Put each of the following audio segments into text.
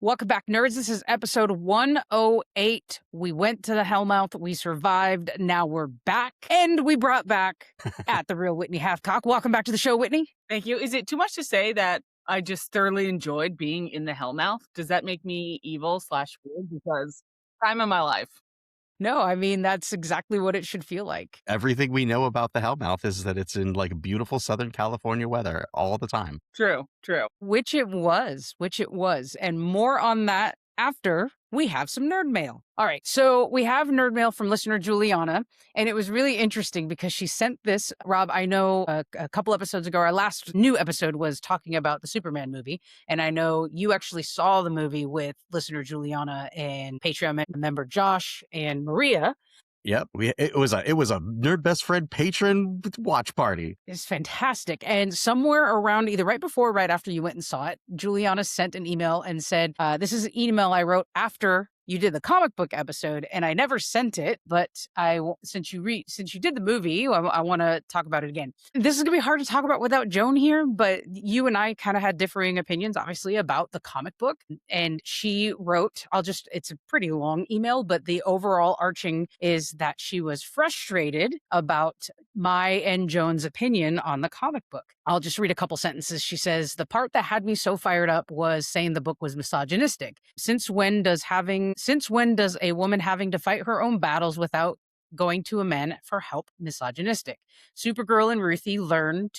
Welcome back, nerds. This is episode 108. We went to the Hellmouth. We survived. Now we're back. And we brought back at the real Whitney Hathcock. Welcome back to the show, Whitney. Thank you. Is it too much to say that I just thoroughly enjoyed being in the Hellmouth? Does that make me evil / weird? Because time of my life. No, I mean, that's exactly what it should feel like. Everything we know about the Hellmouth is that it's in like beautiful Southern California weather all the time. True. Which it was. And more on that after we have some nerd mail. All right, so we have nerd mail from listener Juliana, and it was really interesting because she sent this. Rob, I know a couple episodes ago, our last new episode was talking about the Superman movie, and I know you actually saw the movie with listener Juliana and Patreon member Josh and Maria. Yep, it was a Nerd Best Friend patron watch party. It's fantastic. And somewhere around either right before or right after you went and saw it, Juliana sent an email and said, this is an email I wrote after you did the comic book episode, and I never sent it, but since you did the movie, I want to talk about it again. This is gonna be hard to talk about without Joan here, but you and I kind of had differing opinions, obviously, about the comic book. And she wrote, it's a pretty long email, but the overall arching is that she was frustrated about my and Joan's opinion on the comic book. I'll just read a couple sentences. She says, the part that had me so fired up was saying the book was misogynistic. Since when does a woman having to fight her own battles without going to a man for help misogynistic? Supergirl and Ruthie learn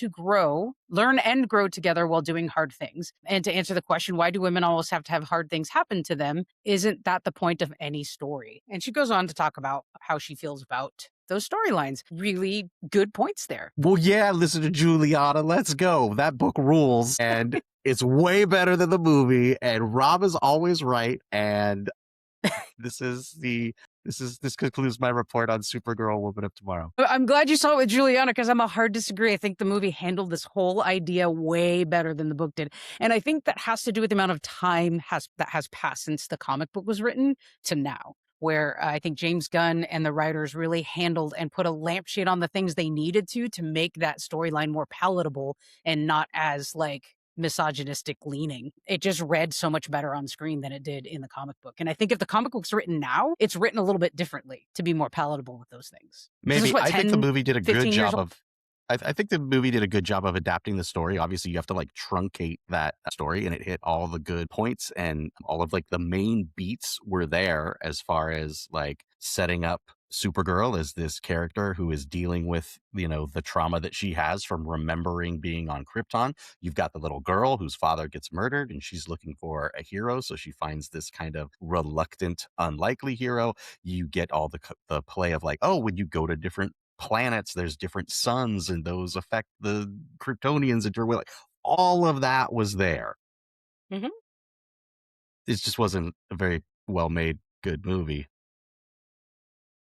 and grow together while doing hard things. And to answer the question, why do women always have to have hard things happen to them? Isn't that the point of any story? And she goes on to talk about how she feels about those storylines. Really good points there. Well, yeah, listen to Juliana. Let's go. That book rules. And it's way better than the movie. And Rob is always right. And this concludes my report on Supergirl Woman of Tomorrow. I'm glad you saw it with Juliana, because I'm a hard disagree. I think the movie handled this whole idea way better than the book did. And I think that has to do with the amount of time that has passed since the comic book was written to now, where I think James Gunn and the writers really handled and put a lampshade on the things they needed to make that storyline more palatable and not as misogynistic leaning. It just read so much better on screen than it did in the comic book. And I think if the comic book's written now, it's written a little bit differently to be more palatable with those things. Maybe. I think the movie did a good job of I think the movie did a good job of adapting the story. Obviously, you have to truncate that story, and it hit all the good points, and all of the main beats were there as far as setting up Supergirl as this character who is dealing with, the trauma that she has from remembering being on Krypton. You've got the little girl whose father gets murdered and she's looking for a hero. So she finds this kind of reluctant, unlikely hero. You get all the play of when you go to different planets, there's different suns and those affect the Kryptonians and you're all of that was there. Mm-hmm. It just wasn't a very well made, good movie.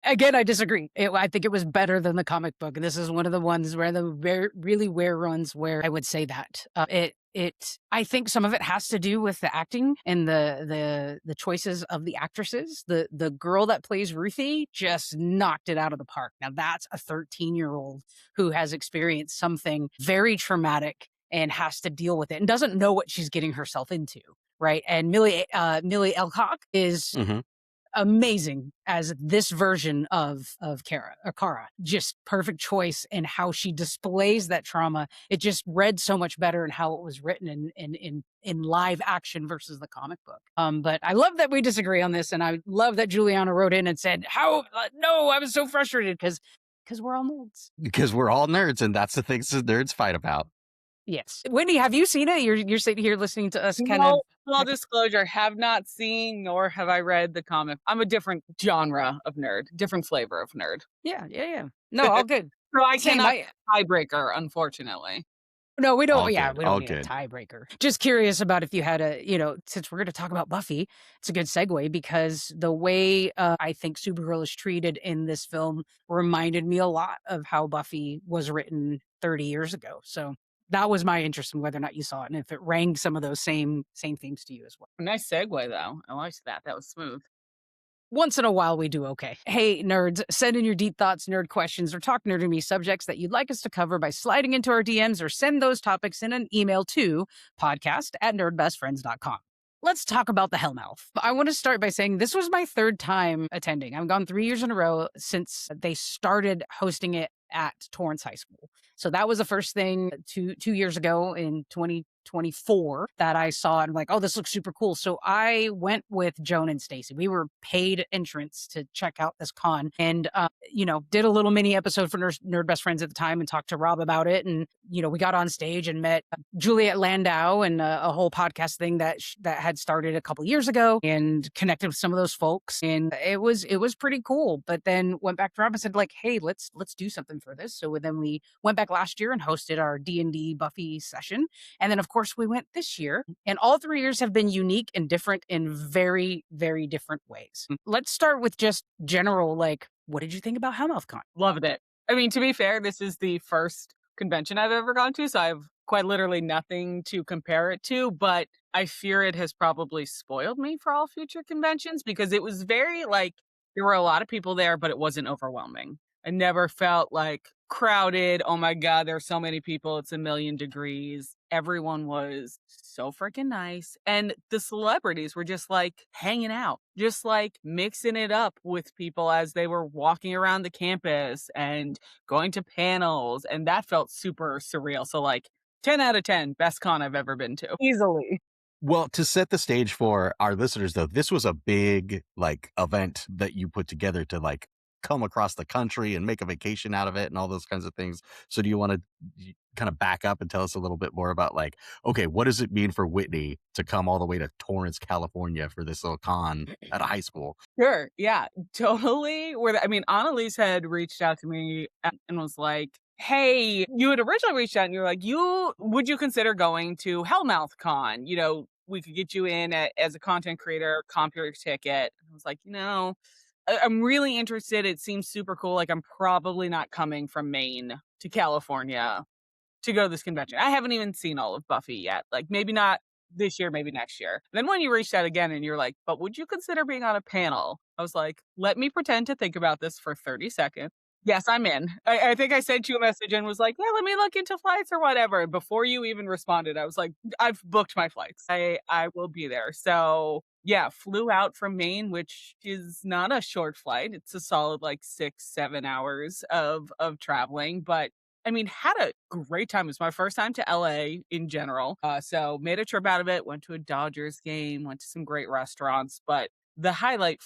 Again, I disagree. I think it was better than the comic book. This is one of the ones where really rare runs where I would say that I think some of it has to do with the acting and the choices of the actresses. The girl that plays Ruthie just knocked it out of the park. Now that's a 13-year-old who has experienced something very traumatic and has to deal with it and doesn't know what she's getting herself into, right? And Millie Hathcock is amazing as this version of Kara. Just perfect choice in how she displays that trauma. It just read so much better in how it was written in live action versus the comic book. But I love that we disagree on this, and I love that Juliana wrote in and said, no, I was so frustrated because we're all nerds. Because we're all nerds, and that's the things that nerds fight about. Yes. Whitney, have you seen it? You're sitting here listening to us kind of... Full disclosure, have not seen nor have I read the comic. I'm a different genre of nerd, different flavor of nerd. Yeah. No, all good. So I cannot tiebreaker, unfortunately. No, we don't. All We good, don't all need good. a tiebreaker. Just curious about if you had since we're going to talk about Buffy, it's a good segue because the way I think Supergirl is treated in this film reminded me a lot of how Buffy was written 30 years ago. So that was my interest in whether or not you saw it and if it rang some of those same themes to you as well. Nice segue, though. I liked that. That was smooth. Once in a while, we do okay. Hey, nerds, send in your deep thoughts, nerd questions, or talk nerd to me subjects that you'd like us to cover by sliding into our DMs or send those topics in an email to podcast@nerdbestfriends.com. Let's talk about the Hellmouth. I want to start by saying this was my third time attending. I've gone 3 years in a row since they started hosting it at Torrance High School. So that was the first thing 2 years ago in 2024 that I saw and like, oh, this looks super cool. So I went with Joan and Stacy. We were paid entrance to check out this con and, did a little mini episode for Nerd Best Friends at the time and talked to Rob about it. And, we got on stage and met Juliet Landau and a whole podcast thing that had started a couple years ago and connected with some of those folks. And it was pretty cool. But then went back to Rob and said like, hey, let's do something for this. So then we went back last year and hosted our D&D Buffy session. And then, of course, we went this year. And all 3 years have been unique and different in very, very different ways. Let's start with just general, like, what did you think about HellmouthCon? Loved it. I mean, to be fair, this is the first convention I've ever gone to, so I have quite literally nothing to compare it to, but I fear it has probably spoiled me for all future conventions because it was very like, there were a lot of people there, but it wasn't overwhelming. I never felt like crowded. Oh my God, there are so many people. It's 1,000,000 degrees. Everyone was so freaking nice. And the celebrities were just like hanging out, just like mixing it up with people as they were walking around the campus and going to panels. And that felt super surreal. So like 10 out of 10, best con I've ever been to. Easily. Well, to set the stage for our listeners, though, this was a big like event that you put together to like come across the country and make a vacation out of it and all those kinds of things. So do you want to kind of back up and tell us a little bit more about like, okay, what does it mean for Whitney to come all the way to Torrance, California for this little con at a high school? Sure. Yeah, totally. I mean, Analese had reached out to me and was like, hey, you had originally reached out and you were like, would you consider going to HellmouthCon? We could get you in as a content creator, comp your ticket. And I was like, I'm really interested. It seems super cool. Like I'm probably not coming from Maine to California to go to this convention. I haven't even seen all of Buffy yet. Like maybe not this year, maybe next year. Then when you reached out again and you're like, but would you consider being on a panel? I was like, let me pretend to think about this for 30 seconds. Yes, I'm in. I think I sent you a message and was like, yeah, let me look into flights or whatever. And before you even responded, I was like, I've booked my flights. I will be there. So yeah, flew out from Maine, which is not a short flight. It's a solid like 6-7 hours of traveling. But I mean, had a great time. It was my first time to LA in general. So made a trip out of it, went to a Dodgers game, went to some great restaurants. But the highlight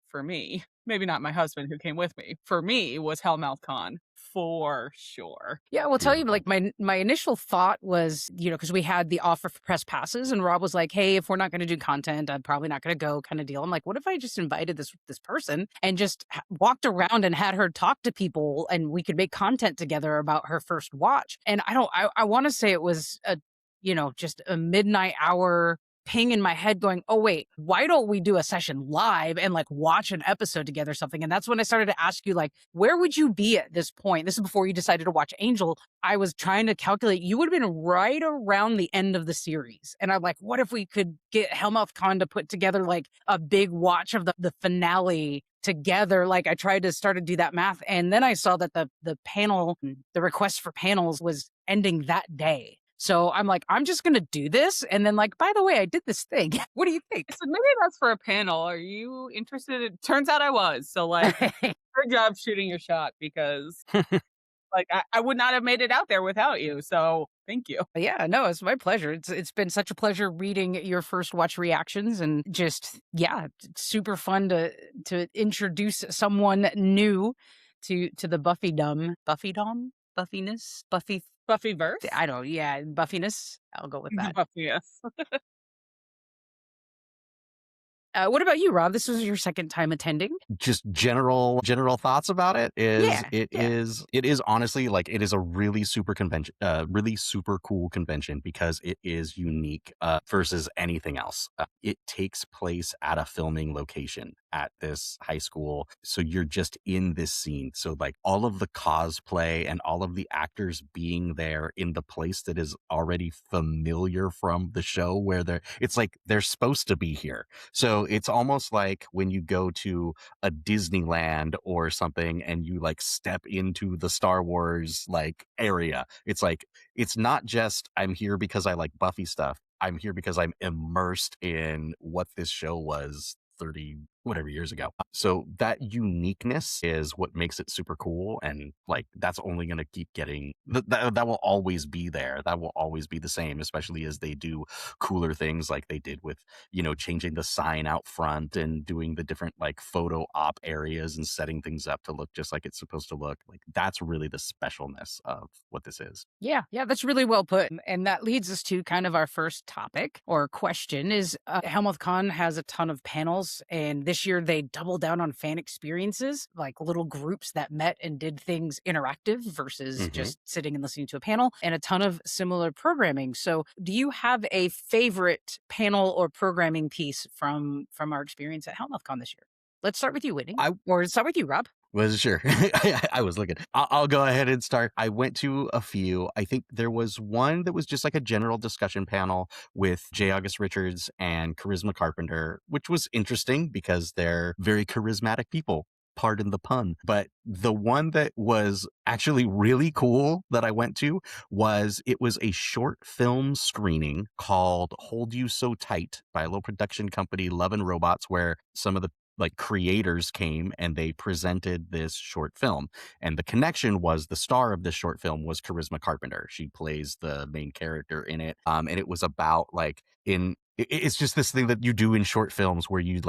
for me, maybe not my husband who came with me, for me was HellmouthCon for sure. Yeah, we'll tell you, like my initial thought was, because we had the offer for press passes and Rob was like, hey, if we're not going to do content, I'm probably not going to go kind of deal. I'm like, what if I just invited this person and just walked around and had her talk to people and we could make content together about her first watch? And I want to say it was just a midnight hour ping in my head going, oh, wait, why don't we do a session live and like watch an episode together or something? And that's when I started to ask you, like, where would you be at this point? This is before you decided to watch Angel. I was trying to calculate, you would have been right around the end of the series. And I'm like, what if we could get HellmouthCon to put together like a big watch of the finale together? Like I tried to start to do that math. And then I saw that the panel, the request for panels was ending that day. So I'm like, I'm just going to do this. And then like, by the way, I did this thing. What do you think? So maybe that's for a panel. Are you interested? Turns out I was. So like, good job shooting your shot because like I would not have made it out there without you. So thank you. Yeah, no, it's my pleasure. It's been such a pleasure reading your first watch reactions and just, yeah, super fun to introduce someone new to the Buffyness, Buffyverse? I don't, yeah, Buffiness. I'll go with that. Buffy, yes. What about you, Rob? This was your second time attending. Just general thoughts about it is honestly like it is a really super convention, really super cool convention because it is unique versus anything else. It takes place at a filming location at this high school, so you're just in this scene. So like all of the cosplay and all of the actors being there in the place that is already familiar from the show, where it's like they're supposed to be here. So it's almost like when you go to a Disneyland or something and you like step into the Star Wars like area. It's like, it's not just I'm here because I like Buffy stuff. I'm here because I'm immersed in what this show was 30 whatever years ago. So that uniqueness is what makes it super cool. And like, that's only going to keep getting, that will always be there. That will always be the same, especially as they do cooler things like they did with, changing the sign out front and doing the different like photo op areas and setting things up to look just like it's supposed to look. Like, that's really the specialness of what this is. Yeah, that's really well put. And that leads us to kind of our first topic or question is HellmouthCon has a ton of panels, and this year they doubled down on fan experiences, like little groups that met and did things interactive versus just sitting and listening to a panel, and a ton of similar programming. So do you have a favorite panel or programming piece from our experience at HellmouthCon this year? Let's start with you, Whitney. Or start with you, Rob. Was sure. I was looking. I'll go ahead and start. I went to a few. I think there was one that was just like a general discussion panel with J. August Richards and Charisma Carpenter, which was interesting because they're very charismatic people. Pardon the pun. But the one that was actually really cool that I went to was a short film screening called Hold You So Tight by a little production company, Love and Robots, where some of the like creators came and they presented this short film. And the connection was the star of this short film was Charisma Carpenter. She plays the main character in it. And it was about like it's just this thing that you do in short films where you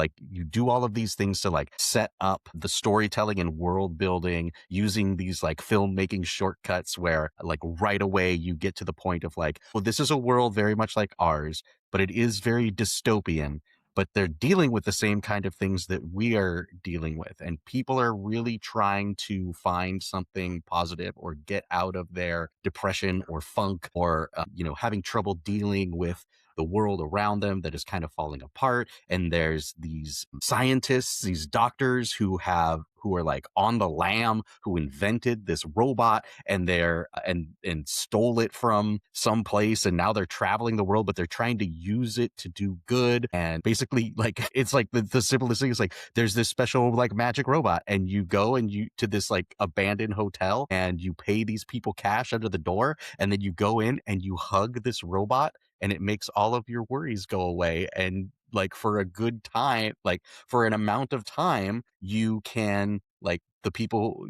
do all of these things to like set up the storytelling and world building using these like filmmaking shortcuts where like right away you get to the point of like, well, this is a world very much like ours, but it is very dystopian. But they're dealing with the same kind of things that we are dealing with. And people are really trying to find something positive or get out of their depression or funk or, having trouble dealing with the world around them that is kind of falling apart. And there's these scientists, these doctors who are like on the lam, who invented this robot and and stole it from someplace, and now they're traveling the world, but they're trying to use it to do good. And basically, like, it's like the simplest thing is like there's this special like magic robot, and you go and you to this like abandoned hotel and you pay these people cash under the door, and then you go in and you hug this robot and it makes all of your worries go away. And like for a good time, like for an amount of time, you can like the people,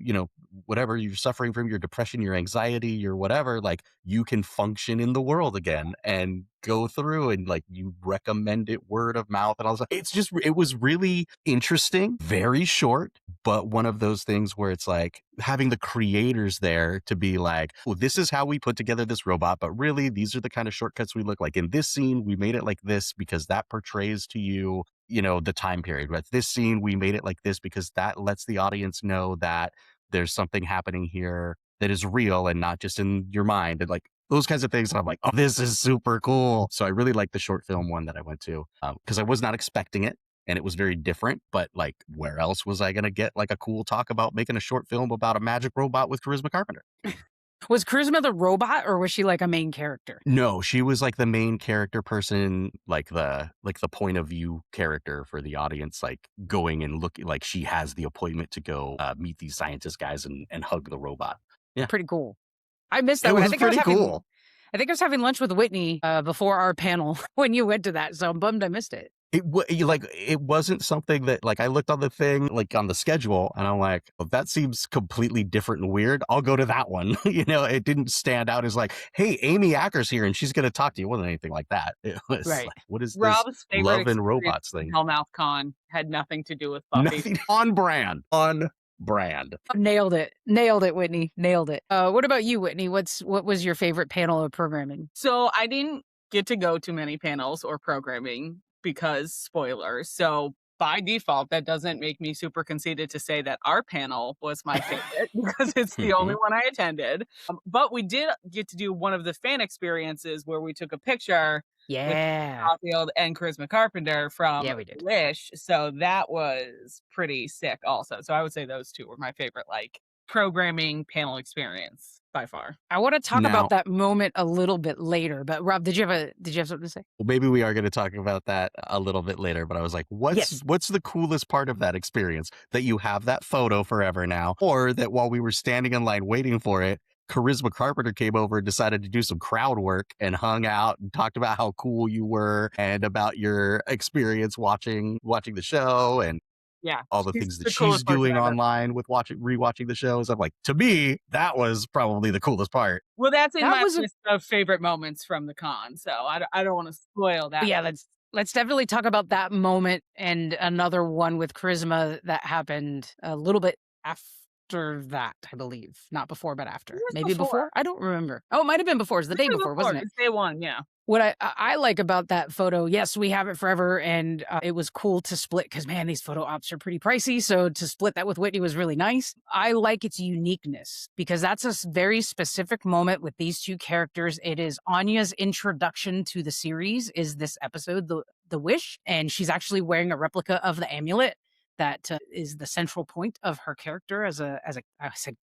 whatever you're suffering from, your depression, your anxiety, your whatever, like you can function in the world again and go through, and like you recommend it word of mouth and all that. It was really interesting, very short, but one of those things where it's like having the creators there to be like, well, this is how we put together this robot, but really these are the kind of shortcuts we look like. In this scene, we made it like this because that portrays to you, the time period. But this scene, we made it like this because that lets the audience know that there's something happening here that is real and not just in your mind, and like those kinds of things. And I'm like, oh, this is super cool. So I really like the short film one that I went to because I was not expecting it. And it was very different, but like, where else was I going to get like a cool talk about making a short film about a magic robot with Charisma Carpenter? Was Charisma the robot, or was she like a main character? No, she was like the main character person, like the point of view character for the audience, like going and looking like she has the appointment to go meet these scientist guys and hug the robot. Yeah. Pretty cool. I missed that It one. was pretty cool. I think I was having lunch with Whitney before our panel when you went to that, so I'm bummed I missed it. It wasn't something that like I looked on the thing, like on the schedule, and I'm like, well, that seems completely different and weird. I'll go to that one. It didn't stand out as like, hey, Amy Acker's here and she's going to talk to you. It wasn't anything like that. It was right. Like, what is Rob's this favorite love and robots thing? HellmouthCon had nothing to do with Buffy. Nothing on brand. On brand. Nailed it, Whitney. Nailed it. What about you, Whitney? What was your favorite panel of programming? So I didn't get to go to many panels or programming because spoilers. So by default, that doesn't make me super conceited to say that our panel was my favorite because it's the only one I attended. But we did get to do one of the fan experiences where we took a picture with Caulfield and Charisma Carpenter from Wish. So that was pretty sick also. So I would say those two were my favorite like programming panel experience by far. I want to talk about that moment a little bit later, but Rob, did you have something to say? Well, maybe we are going to talk about that a little bit later, but I was like, what's the coolest part of that experience? That you have that photo forever now, or that while we were standing in line waiting for it, Charisma Carpenter came over and decided to do some crowd work and hung out and talked about how cool you were and about your experience watching the show and Yeah, all the she's things that the she's coolest person doing I've ever. online with rewatching the shows. I'm like, to me, that was probably the coolest part. Well, that's in That my was a list of favorite moments from the con, so I don't wanna spoil that. yeah, let's definitely talk about that moment and another one with charisma that happened a little bit after that, I believe. Not before, but It after. was Maybe before. before? I don't remember. Oh, it might have been before. It's the It day was before, before, wasn't it? it's day one, yeah. What I like about that photo, yes, we have it forever, and it was cool to split because man, these photo ops are pretty pricey. So to split that with Whitney was really nice. I like its uniqueness because that's a very specific moment with these two characters. It is Anya's introduction to the series. Is this episode the Wish, and she's actually wearing a replica of the amulet that is the central point of her character as a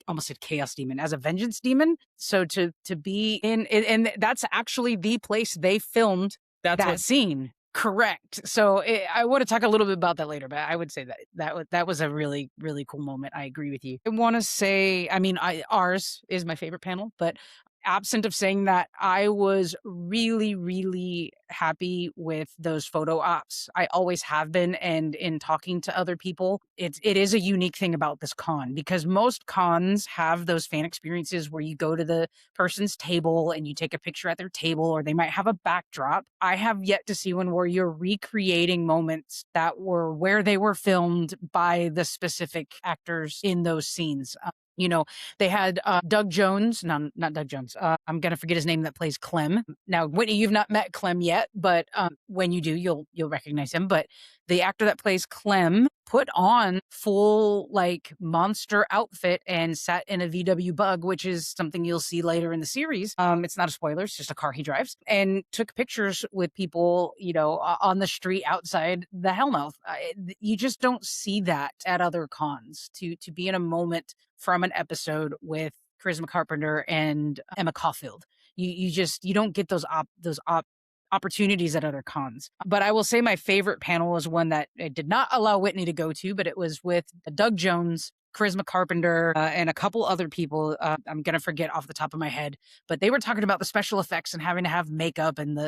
almost said chaos demon, as a vengeance demon. So to be in and that's actually the place they filmed That's that what scene. Correct. So I want to talk a little bit about that later, but I would say that was a really really cool moment. I agree with you. I want to say, I mean, ours is my favorite panel, but absent of saying that, I was really, really happy with those photo ops. I always have been. And in talking to other people, it is a unique thing about this con because most cons have those fan experiences where you go to the person's table and you take a picture at their table, or they might have a backdrop. I have yet to see one where you're recreating moments that were where they were filmed by the specific actors in those scenes. You know, they had Doug Jones, no, not Doug Jones. I'm gonna forget his name that plays Clem. Now, Whitney, you've not met Clem yet, but when you do, you'll recognize him. But the actor that plays Clem put on full like monster outfit and sat in a VW Bug, which is something you'll see later in the series. It's not a spoiler; it's just a car he drives, and took pictures with people, on the street outside the Hellmouth. You just don't see that at other cons. To be in a moment from an episode with Charisma Carpenter and Emma Caulfield. You don't get those opportunities at other cons. But I will say my favorite panel was one that I did not allow Whitney to go to, but it was with Doug Jones, Charisma Carpenter, and a couple other people. I'm going to forget off the top of my head, but they were talking about the special effects and having to have makeup, and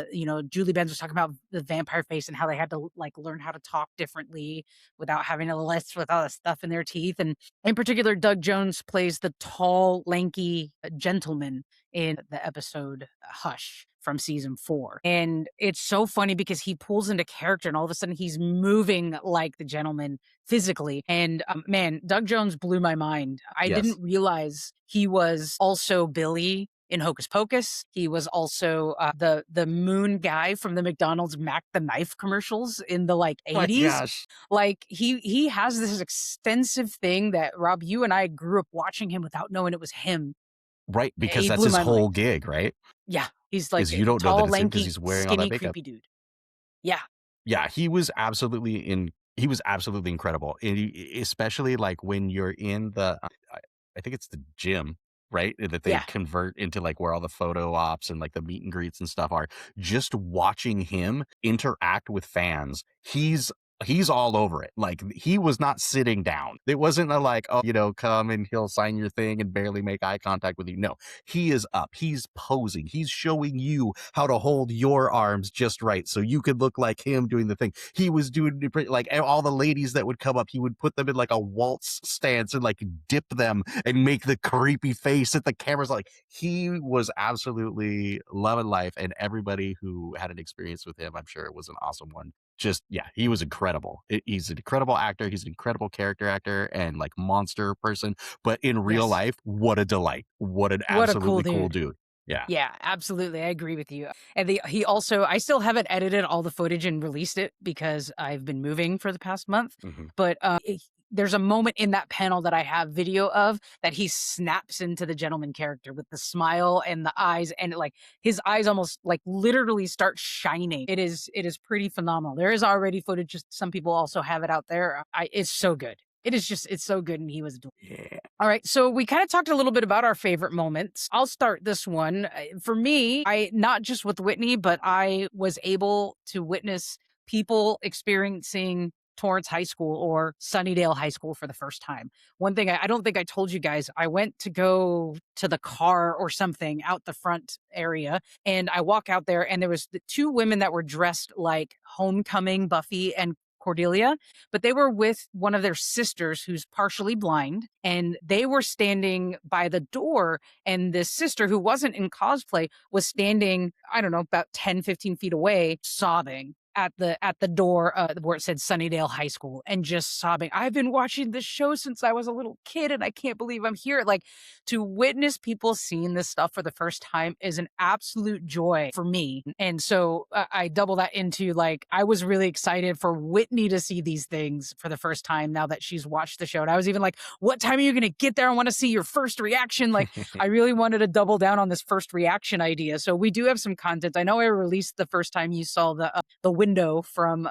Julie Benz was talking about the vampire face and how they had to like learn how to talk differently without having to lisp with all the stuff in their teeth. And in particular, Doug Jones plays the tall, lanky gentleman in the episode Hush from season 4. And it's so funny because he pulls into character and all of a sudden he's moving like the gentleman physically. And man, Doug Jones blew my mind. I Yes. didn't realize he was also Billy in Hocus Pocus. He was also the moon guy from the McDonald's Mac the Knife commercials in the 80s. My gosh. Like he has this extensive thing that Rob, you and I grew up watching him without knowing it was him. Right, because He that's blew his my whole mind. gig, right? Yeah, he's like Is you don't know tall, that it's him because lanky, he's wearing all that skinny, makeup. creepy dude. Yeah, Yeah, he was absolutely incredible. And especially like when you're in I think it's the gym, right? That they yeah. convert into like where all the photo ops and like the meet and greets and stuff are. Just watching him interact with fans, he's all over it. Like he was not sitting down. It wasn't a like, come and he'll sign your thing and barely make eye contact with you. No, he is up. He's posing. He's showing you how to hold your arms just right so you could look like him doing the thing. He was doing like all the ladies that would come up, he would put them in like a waltz stance and like dip them and make the creepy face at the cameras. Like he was absolutely loving life, and everybody who had an experience with him, I'm sure it was an awesome one. Just he was incredible. He's an incredible actor. He's an incredible character actor and like monster person. But in real Yes. life, what a delight! What an What a absolutely cool cool dude. dude. Yeah. Yeah, absolutely. I agree with you. And he also, I still haven't edited all the footage and released it because I've been moving for the past month. Mhm. But there's a moment in that panel that I have video of that he snaps into the gentleman character with the smile and the eyes, and like his eyes almost like literally start shining. It is pretty phenomenal. There is already footage. Just some people also have it out there. It's so good. It's so good. And he was doing. Yeah. All right. So we kind of talked a little bit about our favorite moments. I'll start this one. For me, not just with Whitney, but I was able to witness people experiencing Torrance High School or Sunnydale High School for the first time. One thing I don't think I told you guys, I went to go to the car or something out the front area, and I walk out there, and there was the two women that were dressed like homecoming Buffy and Cordelia, but they were with one of their sisters who's partially blind, and they were standing by the door, and this sister who wasn't in cosplay was standing, I don't know, about 10, 15 feet away, sobbing at the door where it said Sunnydale High School, and just sobbing. I've been watching this show since I was a little kid, and I can't believe I'm here. Like, to witness people seeing this stuff for the first time is an absolute joy for me. And so I double that into, like, I was really excited for Whitney to see these things for the first time now that she's watched the show. And I was even like, what time are you going to get there? I want to see your first reaction. Like, I really wanted to double down on this first reaction idea. So we do have some content. I know I released the first time you saw the window from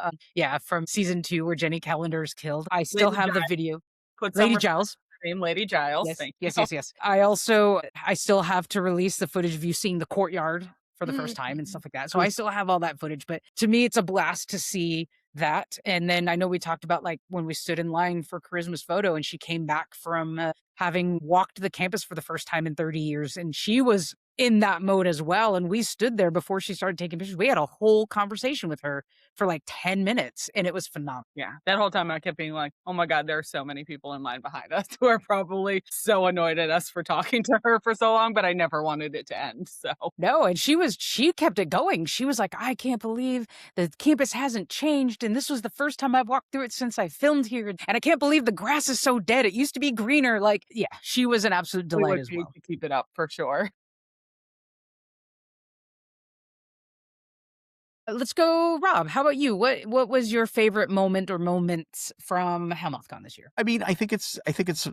from season 2 where Jenny Calendar is killed. I still Lady have the Giles. video. Put Lady some Giles. name Lady Giles. Yes, Thank yes, you. yes. I still have to release the footage of you seeing the courtyard for the first time and stuff like that. So I still have all that footage, but to me, it's a blast to see that. And then I know we talked about, like, when we stood in line for Charisma's photo and she came back from having walked the campus for the first time in 30 years. And she was in that mode as well. And we stood there before she started taking pictures. We had a whole conversation with her for like 10 minutes and it was phenomenal. Yeah, that whole time I kept being like, oh my God, there are so many people in line behind us who are probably so annoyed at us for talking to her for so long, but I never wanted it to end. So no, and she kept it going. She was like, I can't believe the campus hasn't changed. And this was the first time I've walked through it since I filmed here. And I can't believe the grass is so dead. It used to be greener. Like, yeah, she was an absolute we delight would as need well. to keep it up for sure. Let's go, Rob. How about you? What was your favorite moment or moments from HellmouthCon this year? I mean, I think it's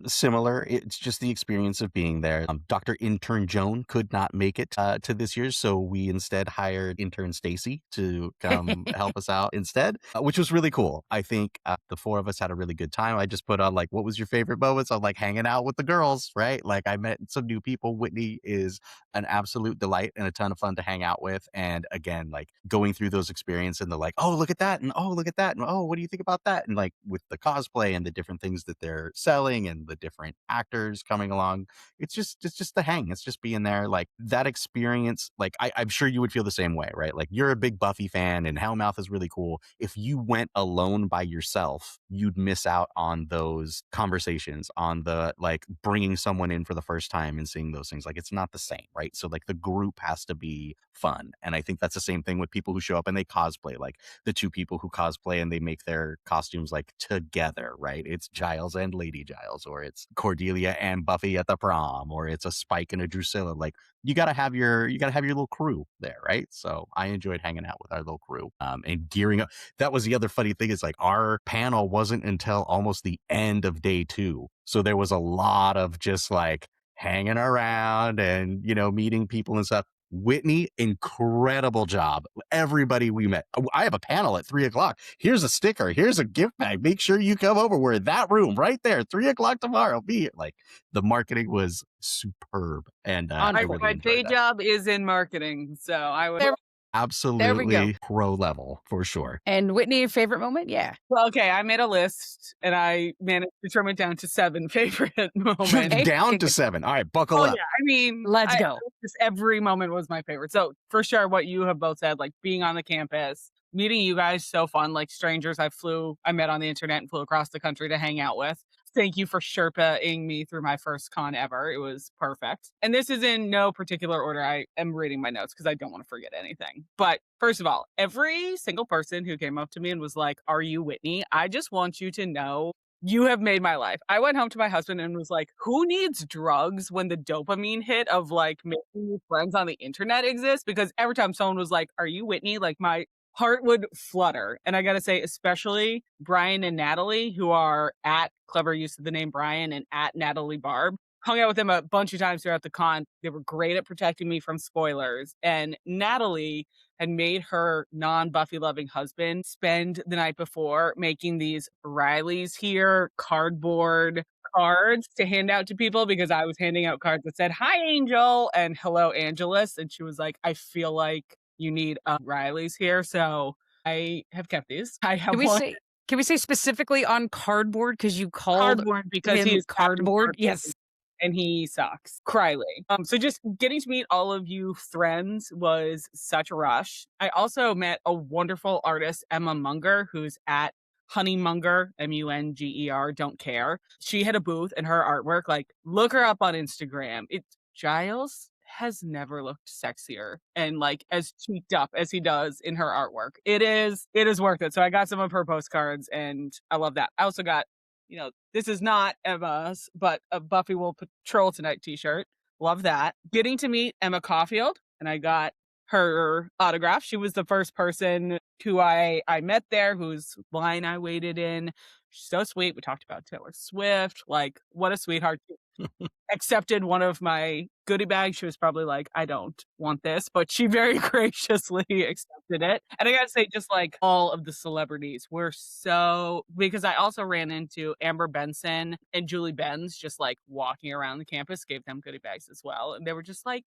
similar. It's just the experience of being there. Dr. Intern Joan could not make it to this year, so we instead hired intern Stacy to come help us out instead, which was really cool. I think the four of us had a really good time. I just put on, like, what was your favorite moments? I'm like hanging out with the girls, right? Like, I met some new people. Whitney is an absolute delight and a ton of fun to hang out with. And again, like, going through those experiences and the, like, oh, look at that, and oh, look at that, and oh, what do you think about that? And like with the cosplay and the different things that they're selling and the different actors coming along, it's just the hang. It's just being there. Like, that experience, like, I'm sure you would feel the same way, right? Like, you're a big Buffy fan and Hellmouth is really cool. If you went alone by yourself, you'd miss out on those conversations, on the, like, bringing someone in for the first time and seeing those things. Like, it's not the same, right? So like the group has to be fun. And I think that's the same thing with people who show up and they cosplay, like the two people who cosplay and they make their costumes like together, right? It's Giles and Lady Giles, or it's Cordelia and Buffy at the prom, or it's a Spike and a Drusilla. Like, you gotta have your little crew there, right? So I enjoyed hanging out with our little crew and gearing up. That was the other funny thing, is like, our panel wasn't until almost the end of day 2, so there was a lot of just like hanging around and, you know, meeting people and stuff. Whitney, incredible job. Everybody we met. I have a panel at 3:00. Here's a sticker. Here's a gift bag. Make sure you come over. We're in that room right there. 3:00 tomorrow. Be here. Like, the marketing was superb. And my day job is in marketing, so I would absolutely pro level for sure. And Whitney, your favorite moment? Yeah. Well, okay, I made a list and I managed to trim it down to 7 favorite moments. Down to 7. All right, buckle up. Yeah, I mean, let's go. Just every moment was my favorite. So for sure, what you have both said, like being on the campus, meeting you guys, so fun. Like strangers I met on the internet and flew across the country to hang out with. Thank you for Sherpa-ing me through my first con ever. It was perfect. And this is in no particular order. I am reading my notes because I don't want to forget anything. But first of all, every single person who came up to me and was like, "Are you Whitney?" I just want you to know, you have made my life. I went home to my husband and was like, who needs drugs when the dopamine hit of like making new friends on the internet exists? Because every time someone was like, "Are you Whitney?" like my heart would flutter. And I got to say, especially Brian and Natalie, who are at clever use of the name Brian and at Natalie Barb. Hung out with them a bunch of times throughout the con. They were great at protecting me from spoilers. And Natalie had made her non-Buffy loving husband spend the night before making these Riley's here cardboard cards to hand out to people, because I was handing out cards that said, "Hi, Angel," and "Hello, Angelus." And she was like, "I feel like you need Riley's here." So I have kept these. I have one. Can we say specifically on cardboard because you called Cardboard because he him is Captain cardboard? Cardboard. Yes. And he sucks. Cryly. So just getting to meet all of you friends was such a rush. I also met a wonderful artist, Emma Munger, who's at Honeymonger, Munger, don't care. She had a booth and her artwork, like, look her up on Instagram. Giles has never looked sexier and like as cheeked up as he does in her artwork. It is worth it. So I got some of her postcards and I love that. I also got, this is not Emma's, but a Buffy Will Patrol Tonight t-shirt. Love that. Getting to meet Emma Caulfield, and I got her autograph. She was the first person who I met there, whose line I waited in. She's so sweet. We talked about Taylor Swift. Like, what a sweetheart. Accepted one of my goodie bags. She was probably like, I don't want this, but she very graciously accepted it. And I gotta say, just like all of the celebrities were so, because I also ran into Amber Benson and Julie Benz just like walking around the campus, gave them goodie bags as well. And they were just like,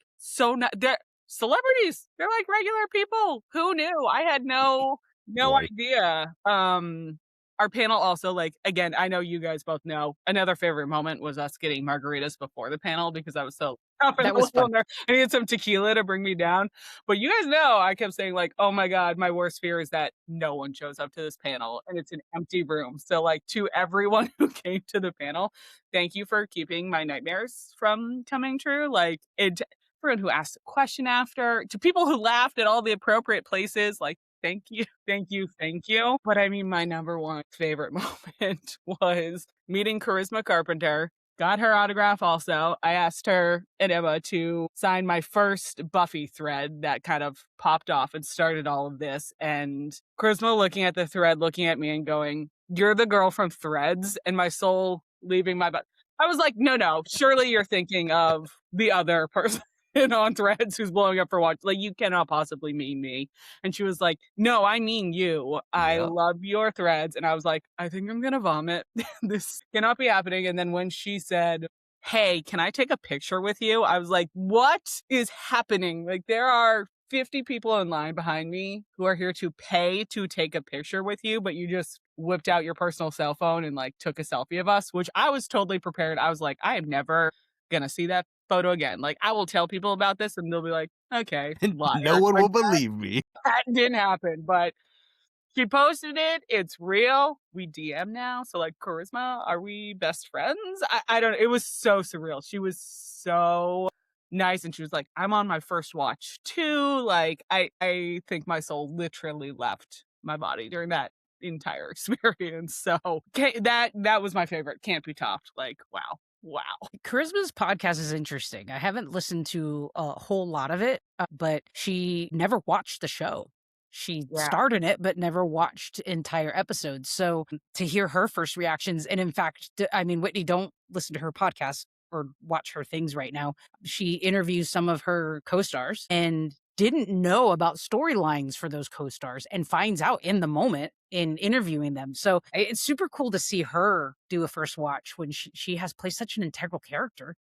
they're celebrities. They're like regular people. Who knew? I had no Right. idea. Our panel also, like, again, I know you guys both know, another favorite moment was us getting margaritas before the panel because I was so up and That was fun. there. I needed some tequila to bring me down. But you guys know, I kept saying, like, oh my God, my worst fear is that no one shows up to this panel and it's an empty room. So, like, to everyone who came to the panel, thank you for keeping my nightmares from coming true. Like, everyone who asked a question after, to people who laughed at all the appropriate places, like, thank you, thank you, thank you. But I mean, my number one favorite moment was meeting Charisma Carpenter. Got her autograph also. I asked her and Emma to sign my first Buffy thread that kind of popped off and started all of this. And Charisma looking at the thread, looking at me and going, "You're the girl from Threads," and my soul leaving my butt. I was like, no, surely you're thinking of the other person on Threads who's blowing up for watch. Like, you cannot possibly mean me. And she was like, no, I mean you. I Yep. love your threads. And I was like, I think I'm going to vomit. This cannot be happening. And then when she said, hey, can I take a picture with you? I was like, what is happening? Like, there are 50 people in line behind me who are here to pay to take a picture with you, but you just whipped out your personal cell phone and like took a selfie of us, which I was totally prepared. I was like, I am never gonna see that photo again. Like, I will tell people about this and they'll be like, okay, liar. No one Like, will believe me. that didn't happen, but she posted it. It's real. We DM now. So, like, Charisma, are we best friends? I don't know. It was so surreal. She was so nice. And she was like, I'm on my first watch too. Like, I think my soul literally left my body during that entire experience. So that was my favorite. Can't be topped. Like, wow. Charisma's podcast is interesting. I haven't listened to a whole lot of it, but she never watched the show. She starred in it, but never watched entire episodes. So to hear her first reactions, and in fact, I mean, Whitney, don't listen to her podcast or watch her things right now. She interviews some of her co-stars and didn't know about storylines for those co-stars and finds out in the moment in interviewing them. So it's super cool to see her do a first watch when she has played such an integral character.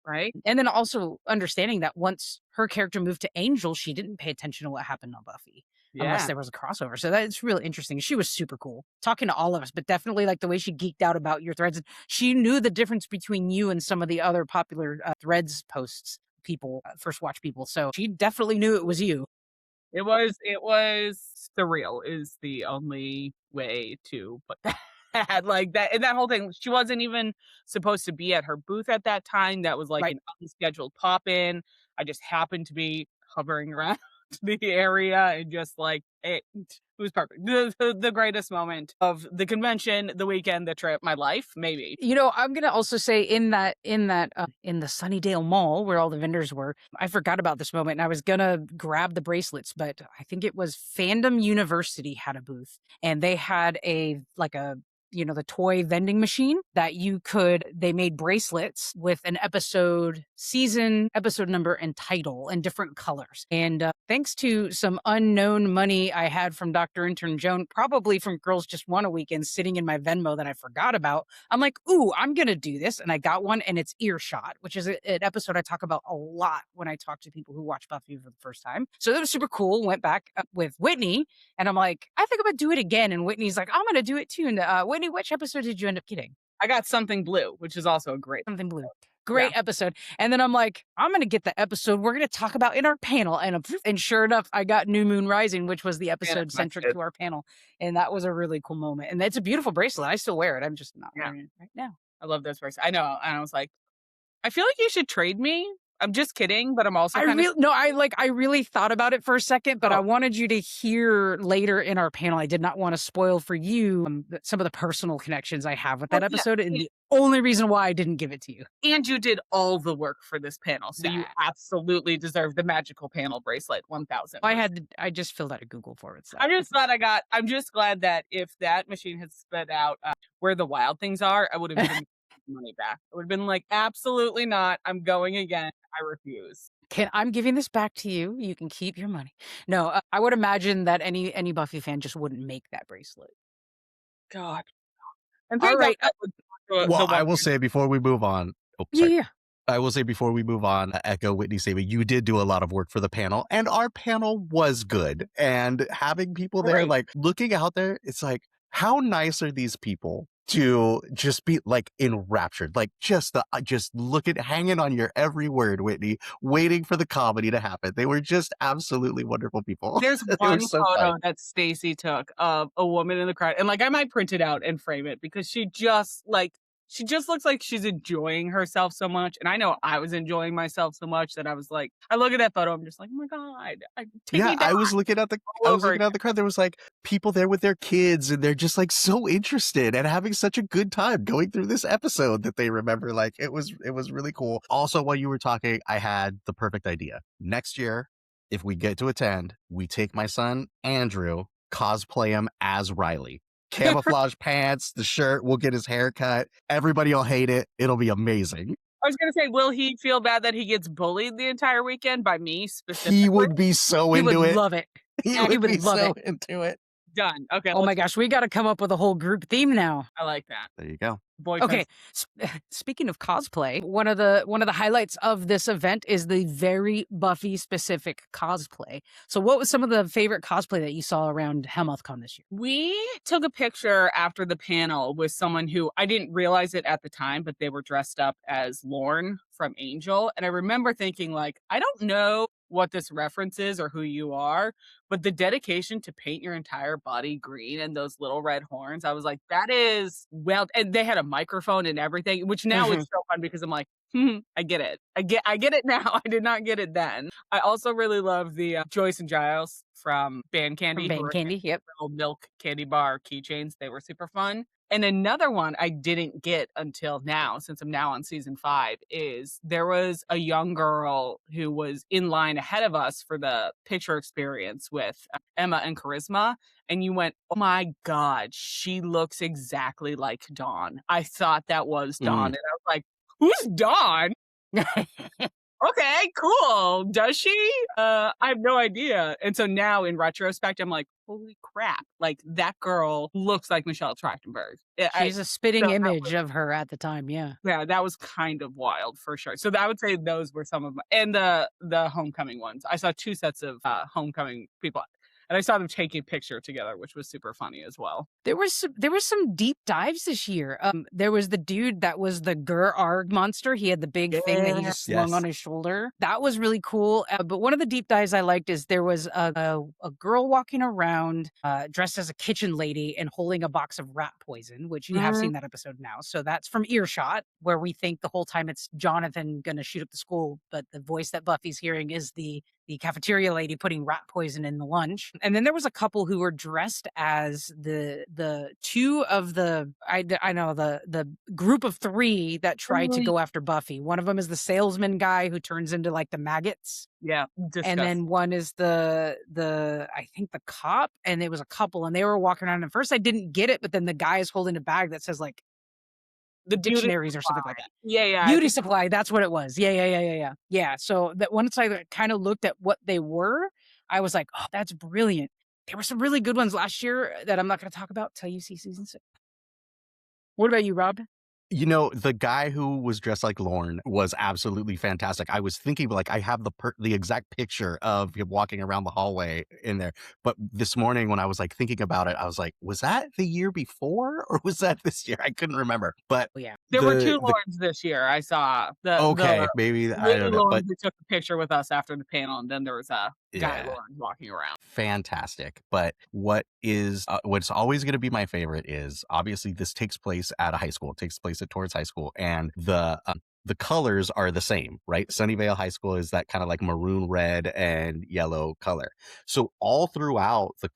Right. And then also understanding that once her character moved to Angel, she didn't pay attention to what happened on Buffy unless there was a crossover. So that's really interesting. She was super cool talking to all of us, but definitely like the way she geeked out about your threads. She knew the difference between you and some of the other popular threads posts people, first watch people. So she definitely knew it was you. It was surreal is the only way to put that. Like that, and that whole thing, she wasn't even supposed to be at her booth at that time. That was like an unscheduled pop-in. I just happened to be hovering around the area and just like it was perfect. The greatest moment of the convention, the weekend, the trip, my life, maybe. You know, I'm gonna also say in the Sunnydale Mall where all the vendors were, I forgot about this moment and I was gonna grab the bracelets, but I think it was Fandom University had a booth and they had a the toy vending machine that they made bracelets with an episode, season, episode number, and title in different colors. And thanks to some unknown money I had from Dr. Intern Joan, probably from Girls Just Want a Weekend sitting in my Venmo that I forgot about, I'm like, ooh, I'm going to do this. And I got one, and it's Earshot, which is an episode I talk about a lot when I talk to people who watch Buffy for the first time. So that was super cool. Went back with Whitney, and I'm like, I think I'm going to do it again. And Whitney's like, I'm going to do it too. And Whitney, which episode did you end up getting? I got Something Blue, which is also a great Something Blue. Great episode. And then I'm like, I'm going to get the episode we're going to talk about in our panel. And sure enough, I got New Moon Rising, which was the episode centric to our panel. And that was a really cool moment. And it's a beautiful bracelet. I still wear it. I'm just not wearing it right now. I love this bracelet. I know. And I was like, I feel like you should trade me. I'm just kidding, but I'm also I really thought about it for a second, but I wanted you to hear later in our panel. I did not want to spoil for you some of the personal connections I have with that episode, and the only reason why I didn't give it to you. And you did all the work for this panel, so you absolutely deserve the magical panel bracelet. 1,000. I just filled out a Google for it. So. I'm just glad that if that machine had spit out where the wild things are, I would have given money back. I would have been like, absolutely not. I'm going again. I refuse. I'm giving this back to you. You can keep your money. No, I would imagine that any Buffy fan just wouldn't make that bracelet. God. And all right. I will say before we move on. I will say before we move on, echo Whitney statement. You did do a lot of work for the panel, and our panel was good. And having people there, like looking out there, it's like, how nice are these people to just be like enraptured, like just hanging on your every word, Whitney, waiting for the comedy to happen. They were just absolutely wonderful people. There's one photo that Stacy took of a woman in the crowd, and like I might print it out and frame it because she just looks like she's enjoying herself so much. And I know I was enjoying myself so much that I was like, I look at that photo, I'm just like, oh my God. I was looking at the crowd. There was like people there with their kids, and they're just like so interested and having such a good time going through this episode that they remember. Like it was really cool. Also, while you were talking, I had the perfect idea. Next year, if we get to attend, we take my son, Andrew, cosplay him as Riley. Camouflage pants, the shirt, we'll get his hair cut. Everybody will hate it. It'll be amazing. I was going to say, will he feel bad that he gets bullied the entire weekend by me specifically? He would be so into it. He would love it. He would be so into it. Done. Okay. Oh my gosh, we got to come up with a whole group theme now. I like that. There you go. Okay. Speaking of cosplay, one of the highlights of this event is the very Buffy specific cosplay. So what was some of the favorite cosplay that you saw around HellmouthCon this year? We took a picture after the panel with someone who I didn't realize it at the time, but they were dressed up as Lorne from Angel. And I remember thinking like, I don't know what this reference is or who you are, but the dedication to paint your entire body green and those little red horns, I was like, that is and they had a microphone and everything, which now is so fun because I'm like, I get it. I get it now. I did not get it then. I also really love the Joyce and Giles from Band Candy. Yep. Little milk candy bar keychains. They were super fun. And another one I didn't get until now, since I'm now on season 5, is there was a young girl who was in line ahead of us for the picture experience with Emma and Charisma. And you went, oh my God, she looks exactly like Dawn. I thought that was Dawn. And I was like, who's Dawn? Okay, cool. Does she? I have no idea. And so now in retrospect, I'm like, holy crap. Like that girl looks like Michelle Trachtenberg. She's a spitting image of her at the time. Yeah. Yeah, that was kind of wild for sure. So I would say those were some of my, and the homecoming ones. I saw 2 sets of homecoming people. And I saw them take a picture together, which was super funny as well. There was some deep dives this year. There was the dude that was the Gur-Arg monster. He had the big thing that he just slung on his shoulder. That was really cool. But one of the deep dives I liked is there was a girl walking around dressed as a kitchen lady and holding a box of rat poison, which you have seen that episode now. So that's from Earshot, where we think the whole time it's Jonathan going to shoot up the school, but the voice that Buffy's hearing is the the cafeteria lady putting rat poison in the lunch. And then there was a couple who were dressed as the two of the I know the group of three that tried to go after Buffy. One of them is the salesman guy who turns into like the maggots. Yeah, And disgusting. then one is the I think the cop, and it was a couple, and they were walking around. At first, I didn't get it, but then the guy is holding a bag that says like The beauty dictionaries or something supply. like that. Yeah. I Beauty think supply, that's what it was. Yeah. Yeah, so that once I kind of looked at what they were, I was like, "Oh, that's brilliant." There were some really good ones last year that I'm not gonna talk about till you see season 6. What about you, Rob? You know, the guy who was dressed like Lorne was absolutely fantastic. I was thinking, like, I have the exact picture of him walking around the hallway in there. But this morning, when I was like thinking about it, I was like, was that the year before or was that this year? I couldn't remember. But Oh, yeah. there were 2 Lorns this year. I saw okay, maybe I Whitney don't know, Lorne but who took a picture with us after the panel, and then there was a guy yeah. Lorne walking around. Fantastic. But what's always going to be my favorite is obviously this takes place at a high school. It takes place at Torrance High School, and the colors are the same, right? Sunnyvale High School is that kind of like maroon red and yellow color. So all throughout the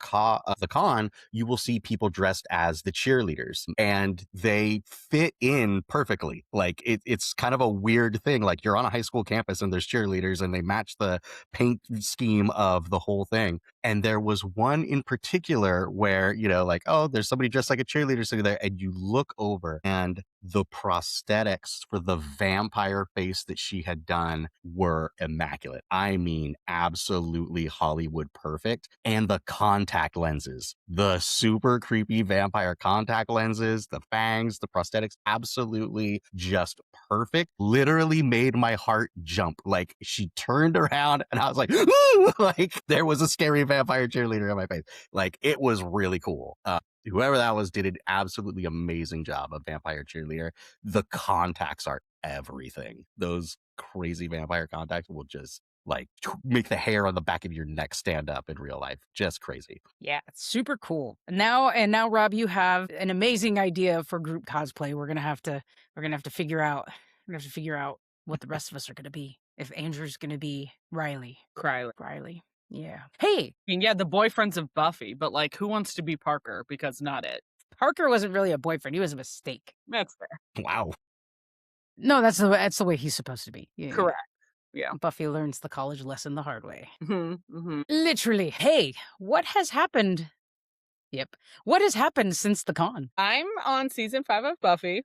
con, you will see people dressed as the cheerleaders, and they fit in perfectly. Like it's kind of a weird thing. Like you're on a high school campus and there's cheerleaders, and they match the paint scheme of the whole thing. And there was one in particular where, you know, like, oh, there's somebody dressed like a cheerleader sitting there, and you look over and the prosthetics for the vampire face that she had done were immaculate. I mean, absolutely Hollywood perfect. And the contact lenses, the super creepy vampire contact lenses, the fangs, the prosthetics, absolutely just perfect. Literally made my heart jump. Like she turned around and I was like, ooh! Like there was a scary vampire cheerleader on my face. Like it was really cool. Whoever that was did an absolutely amazing job of vampire cheerleader. The contacts are everything. Those crazy vampire contacts will just like make the hair on the back of your neck stand up in real life. Just crazy. Yeah, it's super cool. Now, Rob, you have an amazing idea for group cosplay. We're gonna have to figure out what the rest of us are gonna be. If Andrew's gonna be Riley. Riley. Yeah. Hey, I mean, yeah, the boyfriends of Buffy, but like, who wants to be Parker? Because not it. Parker wasn't really a boyfriend. He was a mistake. That's fair. Wow. No, that's the way he's supposed to be. Yeah. Correct. Yeah. Buffy learns the college lesson the hard way. Mm-hmm. Literally. Hey, what has happened? Yep. What has happened since the con? I'm on season 5 of Buffy.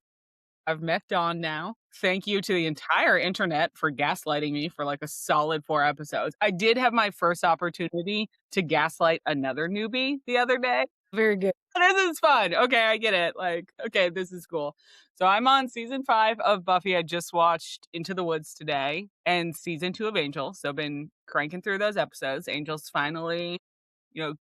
I've met Dawn now. Thank you to the entire internet for gaslighting me for like a solid 4 episodes. I did have my first opportunity to gaslight another newbie the other day. Very good. This is fun. Okay, I get it. Like, okay, this is cool. So I'm on season 5 of Buffy. I just watched Into the Woods today and season 2 of Angel. So been cranking through those episodes. Angel's finally,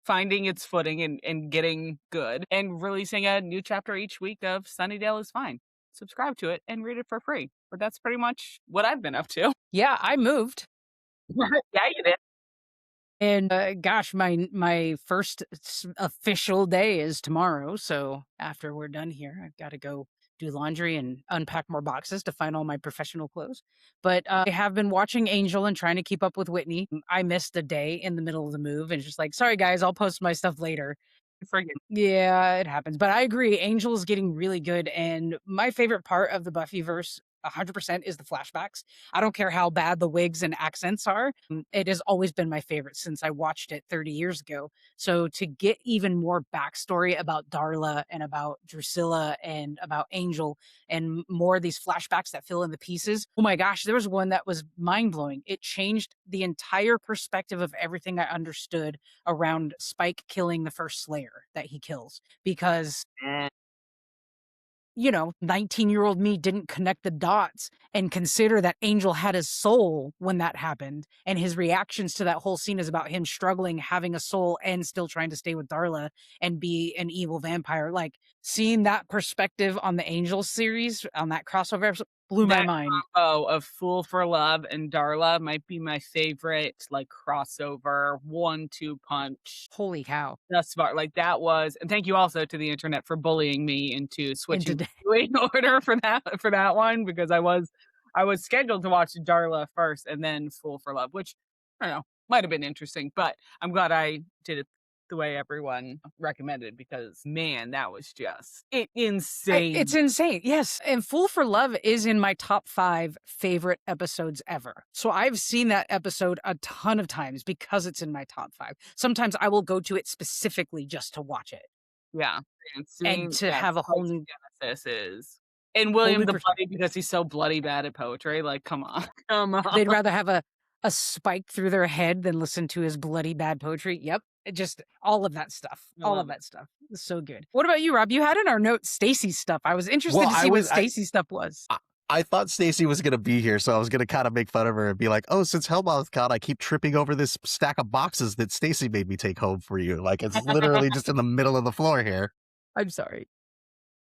finding its footing and getting good and releasing a new chapter each week of Sunnydale is Fine. Subscribe to it and read it for free. But that's pretty much what I've been up to. Yeah, I moved. Yeah, you did. And gosh, my first official day is tomorrow. So after we're done here, I've got to go do laundry and unpack more boxes to find all my professional clothes. But I have been watching Angel and trying to keep up with Whitney. I missed a day in the middle of the move and just like, sorry guys, I'll post my stuff later. Yeah, it happens. But I agree. Angel is getting really good. And my favorite part of the Buffyverse 100% is the flashbacks. I don't care how bad the wigs and accents are. It has always been my favorite since I watched it 30 years ago. So to get even more backstory about Darla and about Drusilla and about Angel and more of these flashbacks that fill in the pieces. Oh my gosh, there was one that was mind-blowing. It changed the entire perspective of everything I understood around Spike killing the first Slayer that he kills. Because 19-year-old me didn't connect the dots and consider that Angel had a soul when that happened. And his reactions to that whole scene is about him struggling, having a soul and still trying to stay with Darla and be an evil vampire. Like seeing that perspective on the Angel series, on that crossover episode, blew my mind. Oh, of Fool for Love and Darla might be my favorite, like, crossover 1-2 punch. Holy cow. Thus far. Like, that was, and thank you also to the internet for bullying me into switching the viewing order for that one, because I was scheduled to watch Darla first and then Fool for Love, which, I don't know, might have been interesting, but I'm glad I did it the way everyone recommended because man, that was just insane. It's insane. Yes. And Fool for Love is in my top 5 favorite episodes ever. So I've seen that episode a ton of times because it's in my top 5. Sometimes I will go to it specifically just to watch it. Yeah. And to have a whole new Genesis is. And William the perspective. Bloody because he's so bloody bad at poetry. Like, come on. Come on. They'd rather have a spike through their head than listen to his bloody bad poetry. Yep. Just all of that stuff. All of that stuff. It's so good. What about you, Rob? You had in our notes Stacy's stuff. I was interested to see what Stacy's stuff was. I thought Stacy was going to be here, so I was going to kind of make fun of her and be like, oh, since HellmouthCon, I keep tripping over this stack of boxes that Stacy made me take home for you. Like, it's literally just in the middle of the floor here. I'm sorry.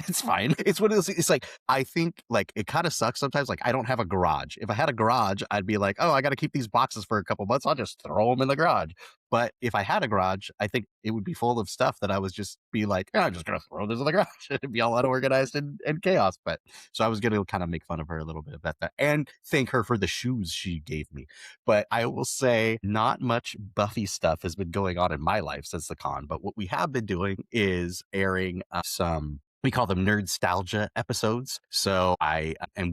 It's fine. It's what it's like. I think like it kind of sucks sometimes. Like I don't have a garage. If I had a garage, I'd be like, oh, I got to keep these boxes for a couple months. I'll just throw them in the garage. But if I had a garage, I think it would be full of stuff that I was just be like, oh, I'm just gonna throw this in the garage. It'd be all unorganized and chaos. But so I was gonna kind of make fun of her a little bit about that and thank her for the shoes she gave me. But I will say, not much Buffy stuff has been going on in my life since the con. But what we have been doing is airing some. We call them Nerdstalgia episodes. So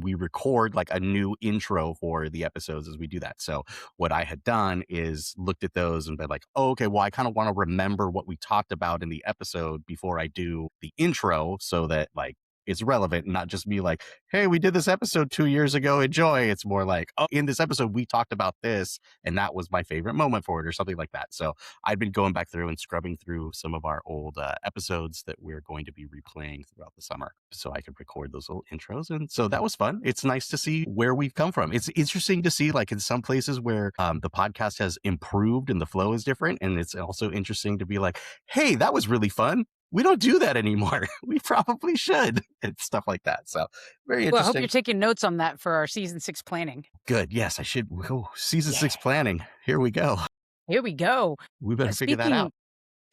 we record like a new intro for the episodes as we do that. So what I had done is looked at those and been like, oh, okay, well, I kind of want to remember what we talked about in the episode before I do the intro so that like it's relevant and not just be like, hey, we did this episode 2 years ago. Enjoy. It's more like, oh, in this episode, we talked about this and that was my favorite moment for it or something like that. So I've been going back through and scrubbing through some of our old episodes that we're going to be replaying throughout the summer so I could record those little intros. And so that was fun. It's nice to see where we've come from. It's interesting to see like in some places where the podcast has improved and the flow is different. And it's also interesting to be like, hey, that was really fun. We don't do that anymore. We probably should and stuff like that. So very interesting. Well, I hope you're taking notes on that for our season 6 planning. Good. Yes, I should. Oh, season 6 planning. Here we go. Here we go. We better figure that out.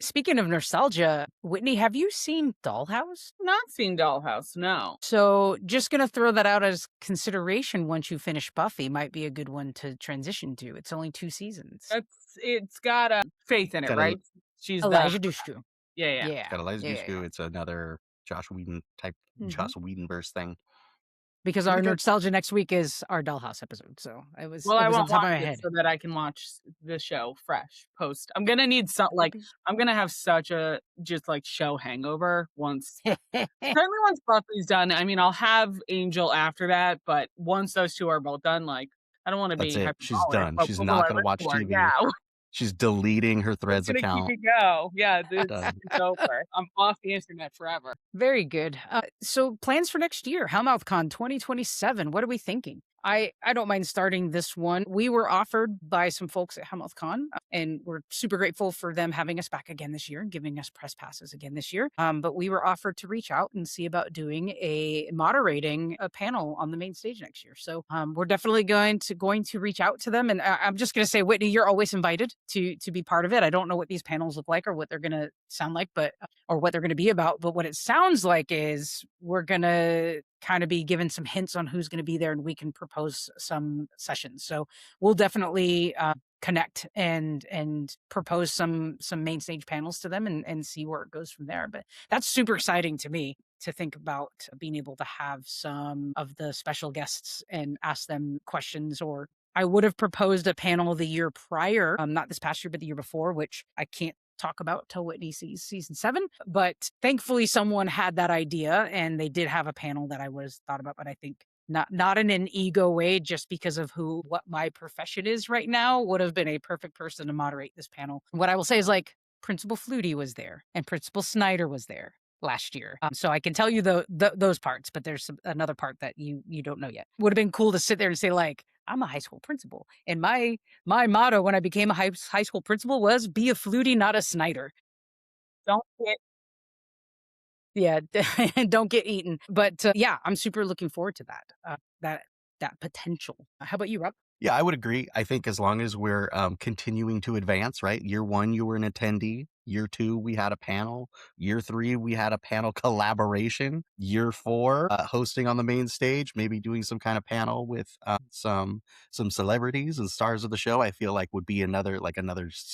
Speaking of nostalgia, Whitney, have you seen Dollhouse? Not seen Dollhouse, no. So just going to throw that out as consideration once you finish Buffy might be a good one to transition to. It's only 2 seasons. It's got a faith in it, right? She's Elijah Dushku. Yeah. Got Eliza Dushku. It's another Josh Whedon type, Joss Whedon-verse thing. Because our nostalgia next week is our Dollhouse episode. So I won't on top of my head so that I can watch the show fresh post. I'm gonna need I'm gonna have such a just like show hangover once. Certainly once Buffy's done. I mean, I'll have Angel after that, but once those 2 are both done, like I don't want to be. She's done. She's not gonna watch TV. Yeah. She's deleting her Threads account. Keep it go. Yeah, it's over. I'm off the internet forever. Very good. So plans for next year, HellmouthCon 2027. What are we thinking? I don't mind starting this one. We were offered by some folks at HellmouthCon, and we're super grateful for them having us back again this year and giving us press passes again this year. But we were offered to reach out and see about moderating a panel on the main stage next year. So we're definitely going to reach out to them. And I'm just going to say, Whitney, you're always invited to be part of it. I don't know what these panels look like or what they're going to sound like, or what they're going to be about. But what it sounds like is we're going to kind of be given some hints on who's going to be there and we can propose some sessions. So we'll definitely connect and propose some main stage panels to them and see where it goes from there. But that's super exciting to me to think about being able to have some of the special guests and ask them questions. Or I would have proposed a panel the year prior, not this past year, but the year before, which I can't talk about till Whitney sees season 7. But thankfully someone had that idea and they did have a panel that I was thought about, but I think not in an ego way, just because of what my profession is right now, would have been a perfect person to moderate this panel. What I will say is like Principal Flutie was there and Principal Snyder was there last year. So I can tell you those parts, but there's another part that you don't know yet. Would have been cool to sit there and say like, I'm a high school principal. And my motto when I became a high school principal was be a Flutie, not a Snyder. Don't get eaten. But yeah, I'm super looking forward to that potential. How about you, Rob? Yeah, I would agree. I think as long as we're continuing to advance, right? Year 1, you were an attendee. Year 2, we had a panel. Year 3, we had a panel collaboration. Year 4, hosting on the main stage, maybe doing some kind of panel with some celebrities and stars of the show. I feel like would be another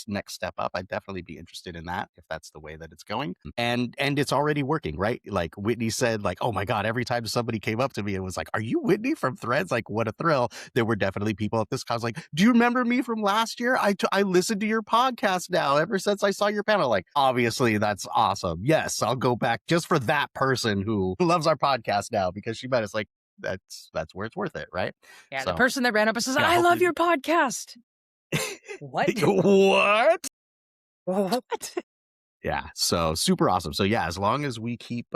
next step up. I'd definitely be interested in that if that's the way that it's going. And it's already working, right? Like Whitney said, like, oh my God, every time somebody came up to me and was like, are you Whitney from Threads? Like, what a thrill. There were definitely people at this con like, do you remember me from last year? I listened to your podcast now ever since I saw your panel. Like, obviously that's awesome. Yes, I'll go back just for that person who loves our podcast now because she met us. Like, that's where it's worth it, right? Yeah, So, the person that ran up and says, yeah, I love your podcast. What? What? What? Yeah, so super awesome. So yeah, as long as we keep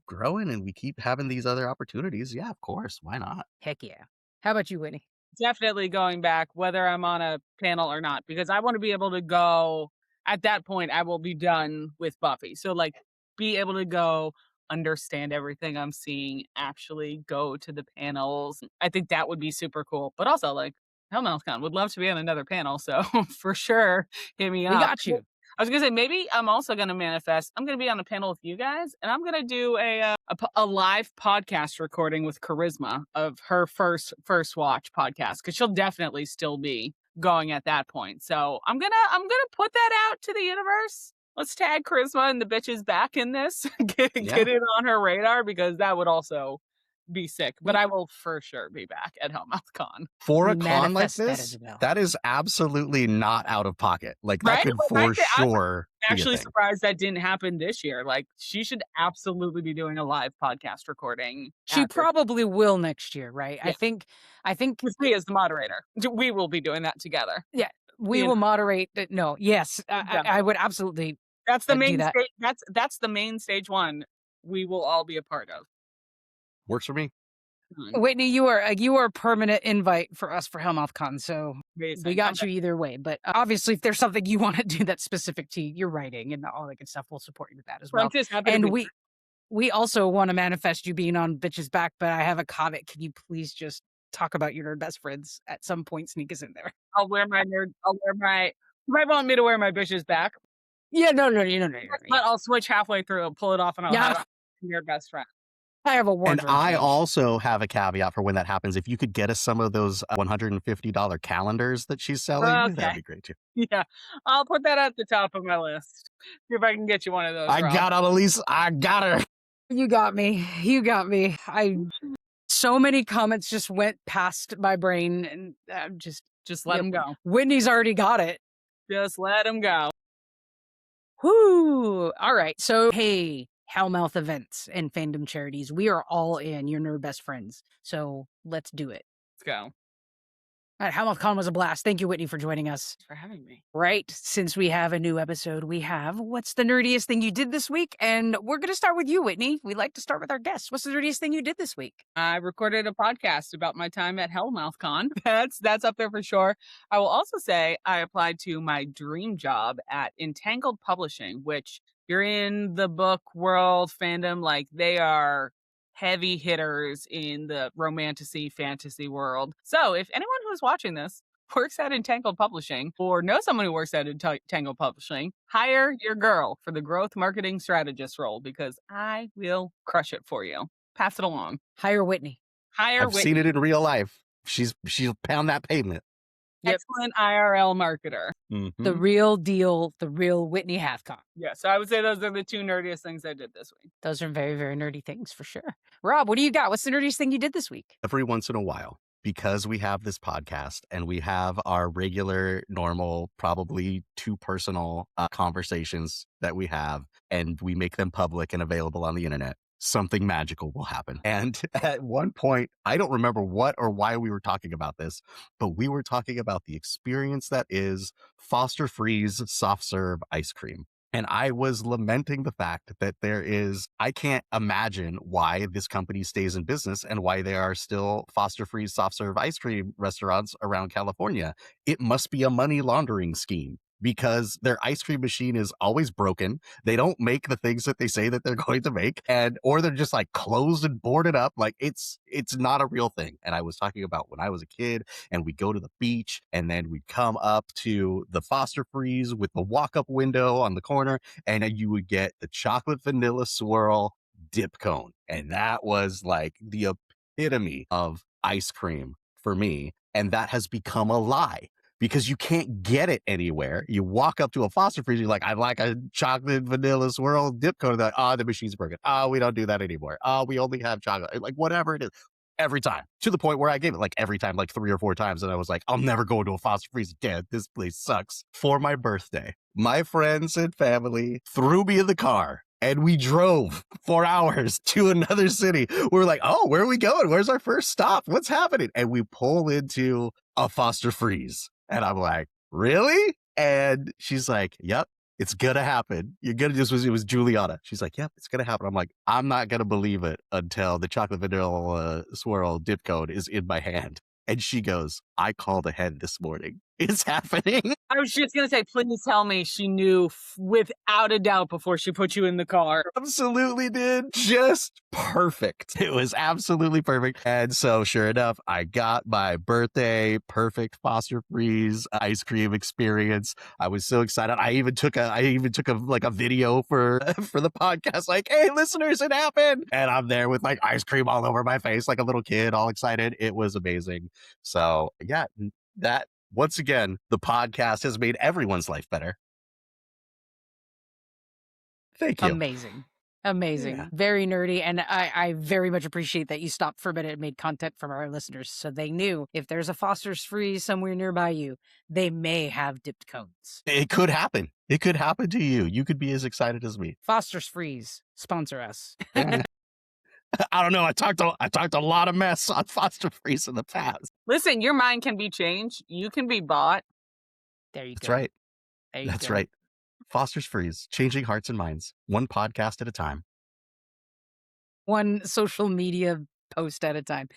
growing and we keep having these other opportunities, yeah, of course, why not? Heck yeah. How about you, Whitney? Definitely going back, whether I'm on a panel or not, because I want to be able to go. At that point, I will be done with Buffy. So, like, be able to go, understand everything I'm seeing, actually go to the panels. I think that would be super cool. But also, like, HellmouthCon would love to be on another panel. So, for sure, hit me We up. got you. I was gonna say maybe I'm also gonna manifest. I'm gonna be on a panel with you guys, and I'm gonna do a live podcast recording with Charisma of her first watch podcast because she'll definitely still be going at that point. So I'm gonna put that out to the universe. Let's tag Charisma and the bitches back in this. Get it on her radar because that would also be sick. But I will for sure be back at HellmouthCon. For a con like this, that is absolutely not out of pocket. Like, that could for sure. I'm actually surprised that didn't happen this year. Like, she should absolutely be doing a live podcast recording. She probably will next year, right? Yeah. I think with me as the moderator, we will be doing that together. Yeah, we will moderate. No, yes, I would absolutely. That's the main. That's the main stage one. We will all be a part of. Works for me. Whitney, you are a permanent invite for us for HellmouthCon, so amazing. We got you either way. But obviously, if there's something you want to do that's specific to your writing and all that good stuff, we'll support you with that as well. And we also want to manifest you being on Bitches Back, but I have a comment. Can you please just talk about your nerd best friends at some point? Sneak us in there. You might want me to wear my Bitches Back. Yeah, no. But I'll switch halfway through, I'll pull it off, and I'll have your best friend. I have a wardrobe. And I also have a caveat for when that happens. If you could get us some of those $150 calendars that she's selling, that'd be great too. Yeah, I'll put that at the top of my list. See if I can get you one of those. I got Analese. I got her. You got me. So many comments just went past my brain, and I'm just let them go. Whitney's already got it. Just let them go. Whoo! All right. So, hey, Hellmouth events and fandom charities. We are all in. You're nerd best friends. So let's do it. Let's go. All right, HellmouthCon was a blast. Thank you, Whitney, for joining us. Thanks for having me. Right. Since we have a new episode, we have What's the Nerdiest Thing You Did This Week? And we're going to start with you, Whitney. We like to start with our guests. What's the nerdiest thing you did this week? I recorded a podcast about my time at HellmouthCon. That's up there for sure. I will also say I applied to my dream job at Entangled Publishing, which you're in the book world, fandom, like they are heavy hitters in the fantasy world. So if anyone who's watching this works at Entangled Publishing or knows someone who works at Entangled Publishing, hire your girl for the growth marketing strategist role because I will crush it for you. Pass it along. Hire Whitney. I've seen it in real life. She'll pound that pavement. Yep. Excellent IRL marketer. Mm-hmm. The real deal, the real Whitney Hathcock. Yeah, so I would say those are the two nerdiest things I did this week. Those are very, very nerdy things for sure. Rob, what do you got? What's the nerdiest thing you did this week? Every once in a while, because we have this podcast and we have our regular, normal, probably too personal conversations that we have, and we make them public and available on the internet, something magical will happen. And at one point, I don't remember what or why we were talking about this, but we were talking about the experience that is Foster Freeze soft serve ice cream. And I was lamenting the fact that I can't imagine why this company stays in business and why there are still Foster Freeze soft serve ice cream restaurants around California. It must be a money laundering scheme. because their ice cream machine is always broken. They don't make the things that they say that they're going to make, or they're just like closed and boarded up. Like it's not a real thing. And I was talking about when I was a kid and we'd go to the beach and then we'd come up to the Foster Freeze with the walk-up window on the corner, and you would get the chocolate vanilla swirl dip cone. And that was like the epitome of ice cream for me. And that has become a lie because you can't get it anywhere. You walk up to a Foster Freeze, you're like, I'd like a chocolate vanilla swirl dip cone. They're like, oh, the machine's broken. Oh, we don't do that anymore. Oh, we only have chocolate. Like whatever it is. Every time, to the point where I gave it like every time, like 3 or 4 times. And I was like, I'll never go to a Foster Freeze again. This place sucks. For my birthday, my friends and family threw me in the car and we drove 4 hours to another city. We're like, oh, where are we going? Where's our first stop? What's happening? And we pull into a Foster Freeze. And I'm like, really? And she's like, yep, it's going to happen. You're going to it was Juliana. She's like, yep, it's going to happen. I'm like, I'm not going to believe it until the chocolate vanilla swirl dip cone is in my hand. And she goes, I called ahead this morning. It's happening. I was just going to say, please tell me she knew without a doubt before she put you in the car. Absolutely did. Just perfect. It was absolutely perfect. And so sure enough, I got my birthday perfect Foster Freeze ice cream experience. I was so excited. I even took a video for the podcast, like, hey listeners, it happened. And I'm there with like ice cream all over my face, like a little kid, all excited. It was amazing. So yeah, that once again, the podcast has made everyone's life better. Thank you. Amazing. Yeah. Yeah. Very nerdy. And I very much appreciate that you stopped for a minute and made content from our listeners. So they knew if there's a Foster's Freeze somewhere nearby you, they may have dipped cones. It could happen. It could happen to you. You could be as excited as me. Foster's Freeze, sponsor us. I don't know. I talked a lot of mess on Foster Freeze in the past. Listen, your mind can be changed. You can be bought. There you That's go. right. There you That's go. right. Foster's Freeze, changing hearts and minds, one podcast at a time. One social media post at a time.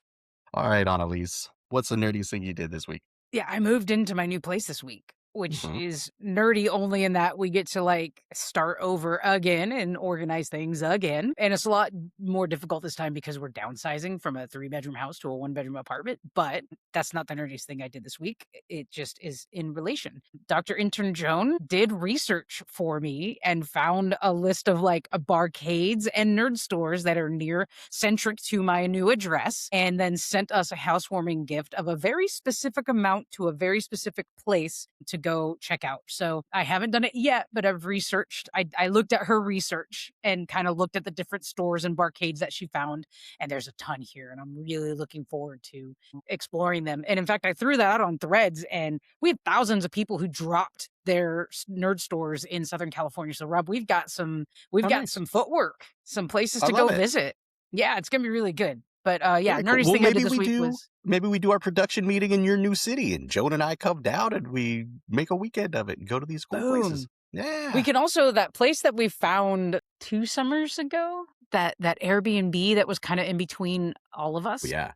All right, Analese, what's the nerdiest thing you did this week? Yeah, I moved into my new place this week, which is nerdy only in that we get to like start over again and organize things again. And it's a lot more difficult this time because we're downsizing from a 3-bedroom house to a 1-bedroom apartment. But that's not the nerdiest thing I did this week. It just is in relation. Dr. Intern Joan did research for me and found a list of like barcades and nerd stores that are near centric to my new address, and then sent us a housewarming gift of a very specific amount to a very specific place to go check out. So I haven't done it yet, but I've researched. I looked at her research and kind of looked at the different stores and barcades that she found. And there's a ton here. And I'm really looking forward to exploring them. And in fact, I threw that out on Threads, and we have thousands of people who dropped their nerd stores in Southern California. So Rob, we've got some footwork, some places to go visit. Yeah, it's going to be really good. But yeah, nerdiest thing I did this week was... Maybe we do our production meeting in your new city, and Joan and I come down and we make a weekend of it and go to these cool places. Yeah. We can also, that place that we found 2 summers ago, that Airbnb that was kind of in between all of us. Yeah.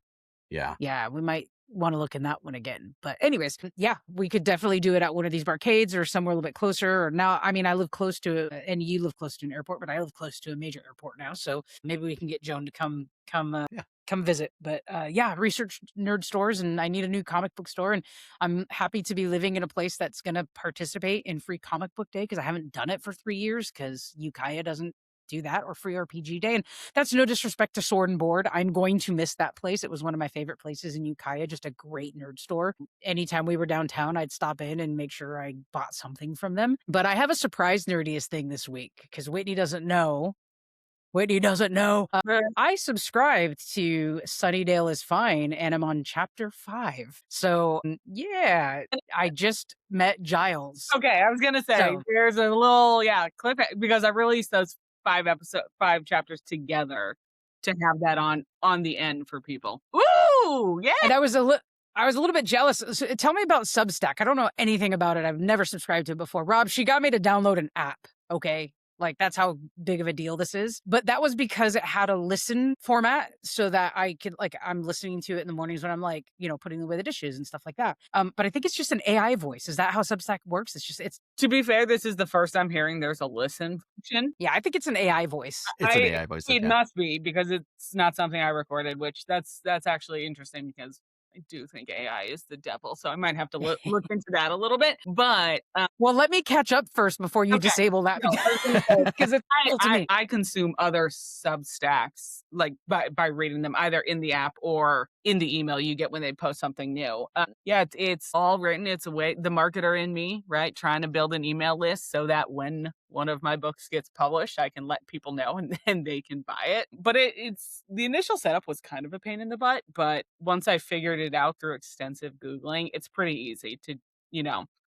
Yeah, we might want to look in that one again. But anyways, yeah, we could definitely do it at one of these barcades or somewhere a little bit closer. Or now, I mean, I live close to, and you live close to an airport, but I live close to a major airport now. So maybe we can get Joan to come visit. But yeah, research nerd stores, and I need a new comic book store. And I'm happy to be living in a place that's going to participate in Free Comic Book Day, because I haven't done it for 3 years because Ukiah doesn't do that, or Free RPG Day. And that's no disrespect to Sword and Board. I'm going to miss that place. It was one of my favorite places in Ukiah, just a great nerd store. Anytime we were downtown, I'd stop in and make sure I bought something from them. But I have a surprise nerdiest thing this week, because Whitney doesn't know. I subscribed to Sunnydale is Fine, and I'm on chapter 5. So yeah, I just met Giles. Okay, I was gonna say there's a little clip, because I released those 5 chapters together to have that on the end for people. Ooh, yeah. And I was a little bit jealous. So tell me about Substack. I don't know anything about it. I've never subscribed to it before. Rob, she got me to download an app. Okay. Like, that's how big of a deal this is. But that was because it had a listen format so that I could, like, I'm listening to it in the mornings when I'm like, putting away the dishes and stuff like that. But I think it's just an AI voice. Is that how Substack works? It's To be fair, this is the first I'm hearing there's a listen function. yeah, I think it's an AI voice. It's an AI voice. It must be because it's not something I recorded, which that's actually interesting because I do think AI is the devil, so I might have to look into that a little bit. But well, let me catch up first before you disable that because it's to me. I consume other Substacks like by reading them either in the app or in the email you get when they post something new. It's all written. It's a way the marketer in me, right, trying to build an email list so that when one of my books gets published, I can let people know and then they can buy it. But it's the initial setup was kind of a pain in the butt, but once I figured it out through extensive Googling, it's pretty easy to,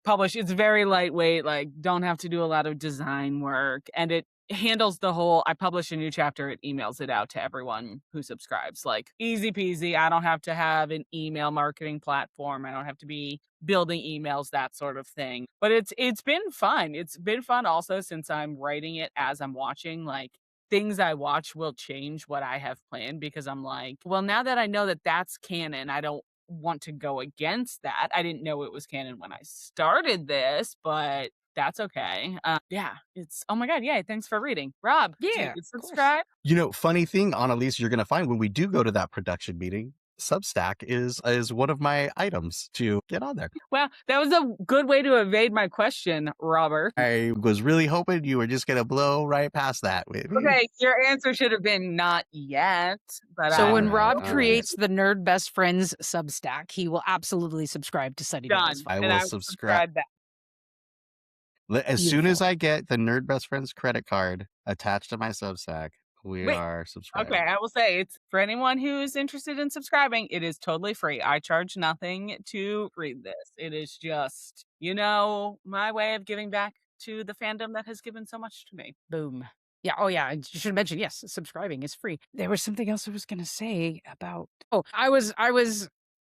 publish. It's very lightweight, like don't have to do a lot of design work. And it handles the whole, I publish a new chapter, it emails it out to everyone who subscribes. Like easy peasy. I don't have to have an email marketing platform. I don't have to be building emails, that sort of thing. But it's been fun. It's been fun also since I'm writing it as I'm watching. Like things I watch will change what I have planned because I'm like, well, now that I know that that's canon, I don't want to go against that. I didn't know it was canon when I started this, but that's okay. It's oh my god, yay! Thanks for reading, Rob. Yeah, do you subscribe. Funny thing, Analese, you're gonna find when we do go to that production meeting, Substack is one of my items to get on there. Well, that was a good way to evade my question, Robert. I was really hoping you were just gonna blow right past that. Okay, your answer should have been not yet. But so when Rob creates the Nerd Best Friends Substack, he will absolutely subscribe to Sunny Days. I will subscribe. As soon as I get the Nerd Best Friends credit card attached to my Substack, we are subscribed. Okay, I will say it's for anyone who's interested in subscribing, it is totally free. I charge nothing to read this. It is just, my way of giving back to the fandom that has given so much to me. Boom. Yeah. Oh, yeah. You should mention, yes, subscribing is free. There was something else I was going to say about. Oh, I was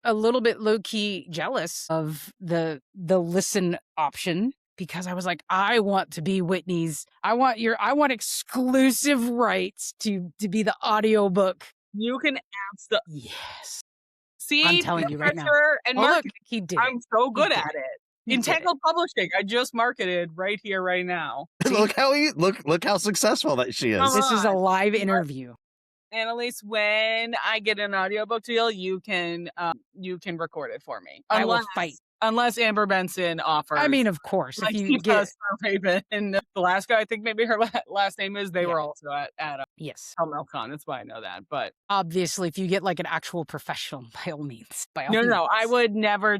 a little bit low key jealous of the listen option because I was like, I want to be Whitney's. I want exclusive rights to be the audiobook. You can yes. See, I'm telling you right now. And look, he did. I'm so good at it. Entangled Publishing. I just marketed right here, right now. look how successful that she is. This is a live interview. Analese, when I get an audiobook deal, you can record it for me. I will fight. Unless Amber Benson offers. I mean, of course, like if you get Raven and Alaska, I think maybe her last name is. They were also at yes, HellmouthCon. That's why I know that. But obviously, if you get like an actual professional, by all means, No, I would never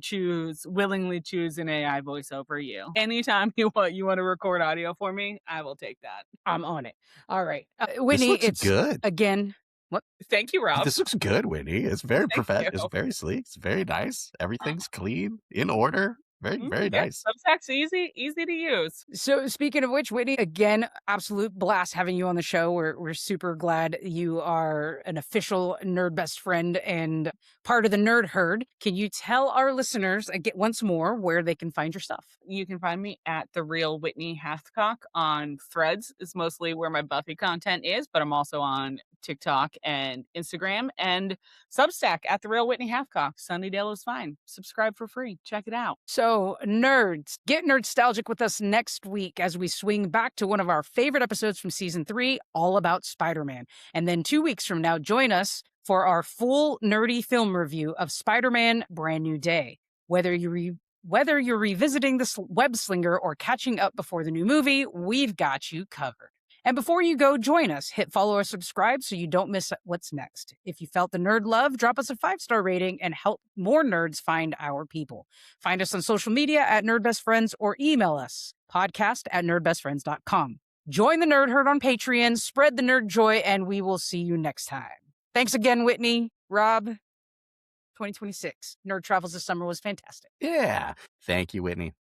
willingly choose an AI voice over you. Anytime you want to record audio for me, I will take that. I'm on it. All right, Whitney, it's good again. What? Thank you, Rob. This looks good, Whitney. It's very professional. It's very sleek. It's very nice. Everything's clean, in order. Very, very nice. Substack's easy to use. So speaking of which, Whitney, again, absolute blast having you on the show. We're super glad you are an official Nerd Best Friend and part of the Nerd Herd. Can you tell our listeners once more where they can find your stuff? You can find me at The Real Whitney Hathcock on Threads. Is mostly where my Buffy content is, but I'm also on TikTok and Instagram and Substack at The Real Whitney Hathcock. Sunnydale is fine. Subscribe for free. Check it out. So nerds, get nostalgic with us next week as we swing back to one of our favorite episodes from season 3, all about Spider-Man. And then 2 weeks from now, join us for our full nerdy film review of Spider-Man Brand New Day. Whether you're revisiting this web slinger or catching up before the new movie, we've got you covered. And before you go, join us. Hit follow or subscribe so you don't miss what's next. If you felt the nerd love, drop us a 5-star rating and help more nerds find our people. Find us on social media at Nerd Best Friends or email us, podcast@nerdbestfriends.com. Join the Nerd Herd on Patreon, spread the nerd joy, and we will see you next time. Thanks again, Whitney, Rob. 2026. Nerd Travels this summer was fantastic. Yeah. Thank you, Whitney.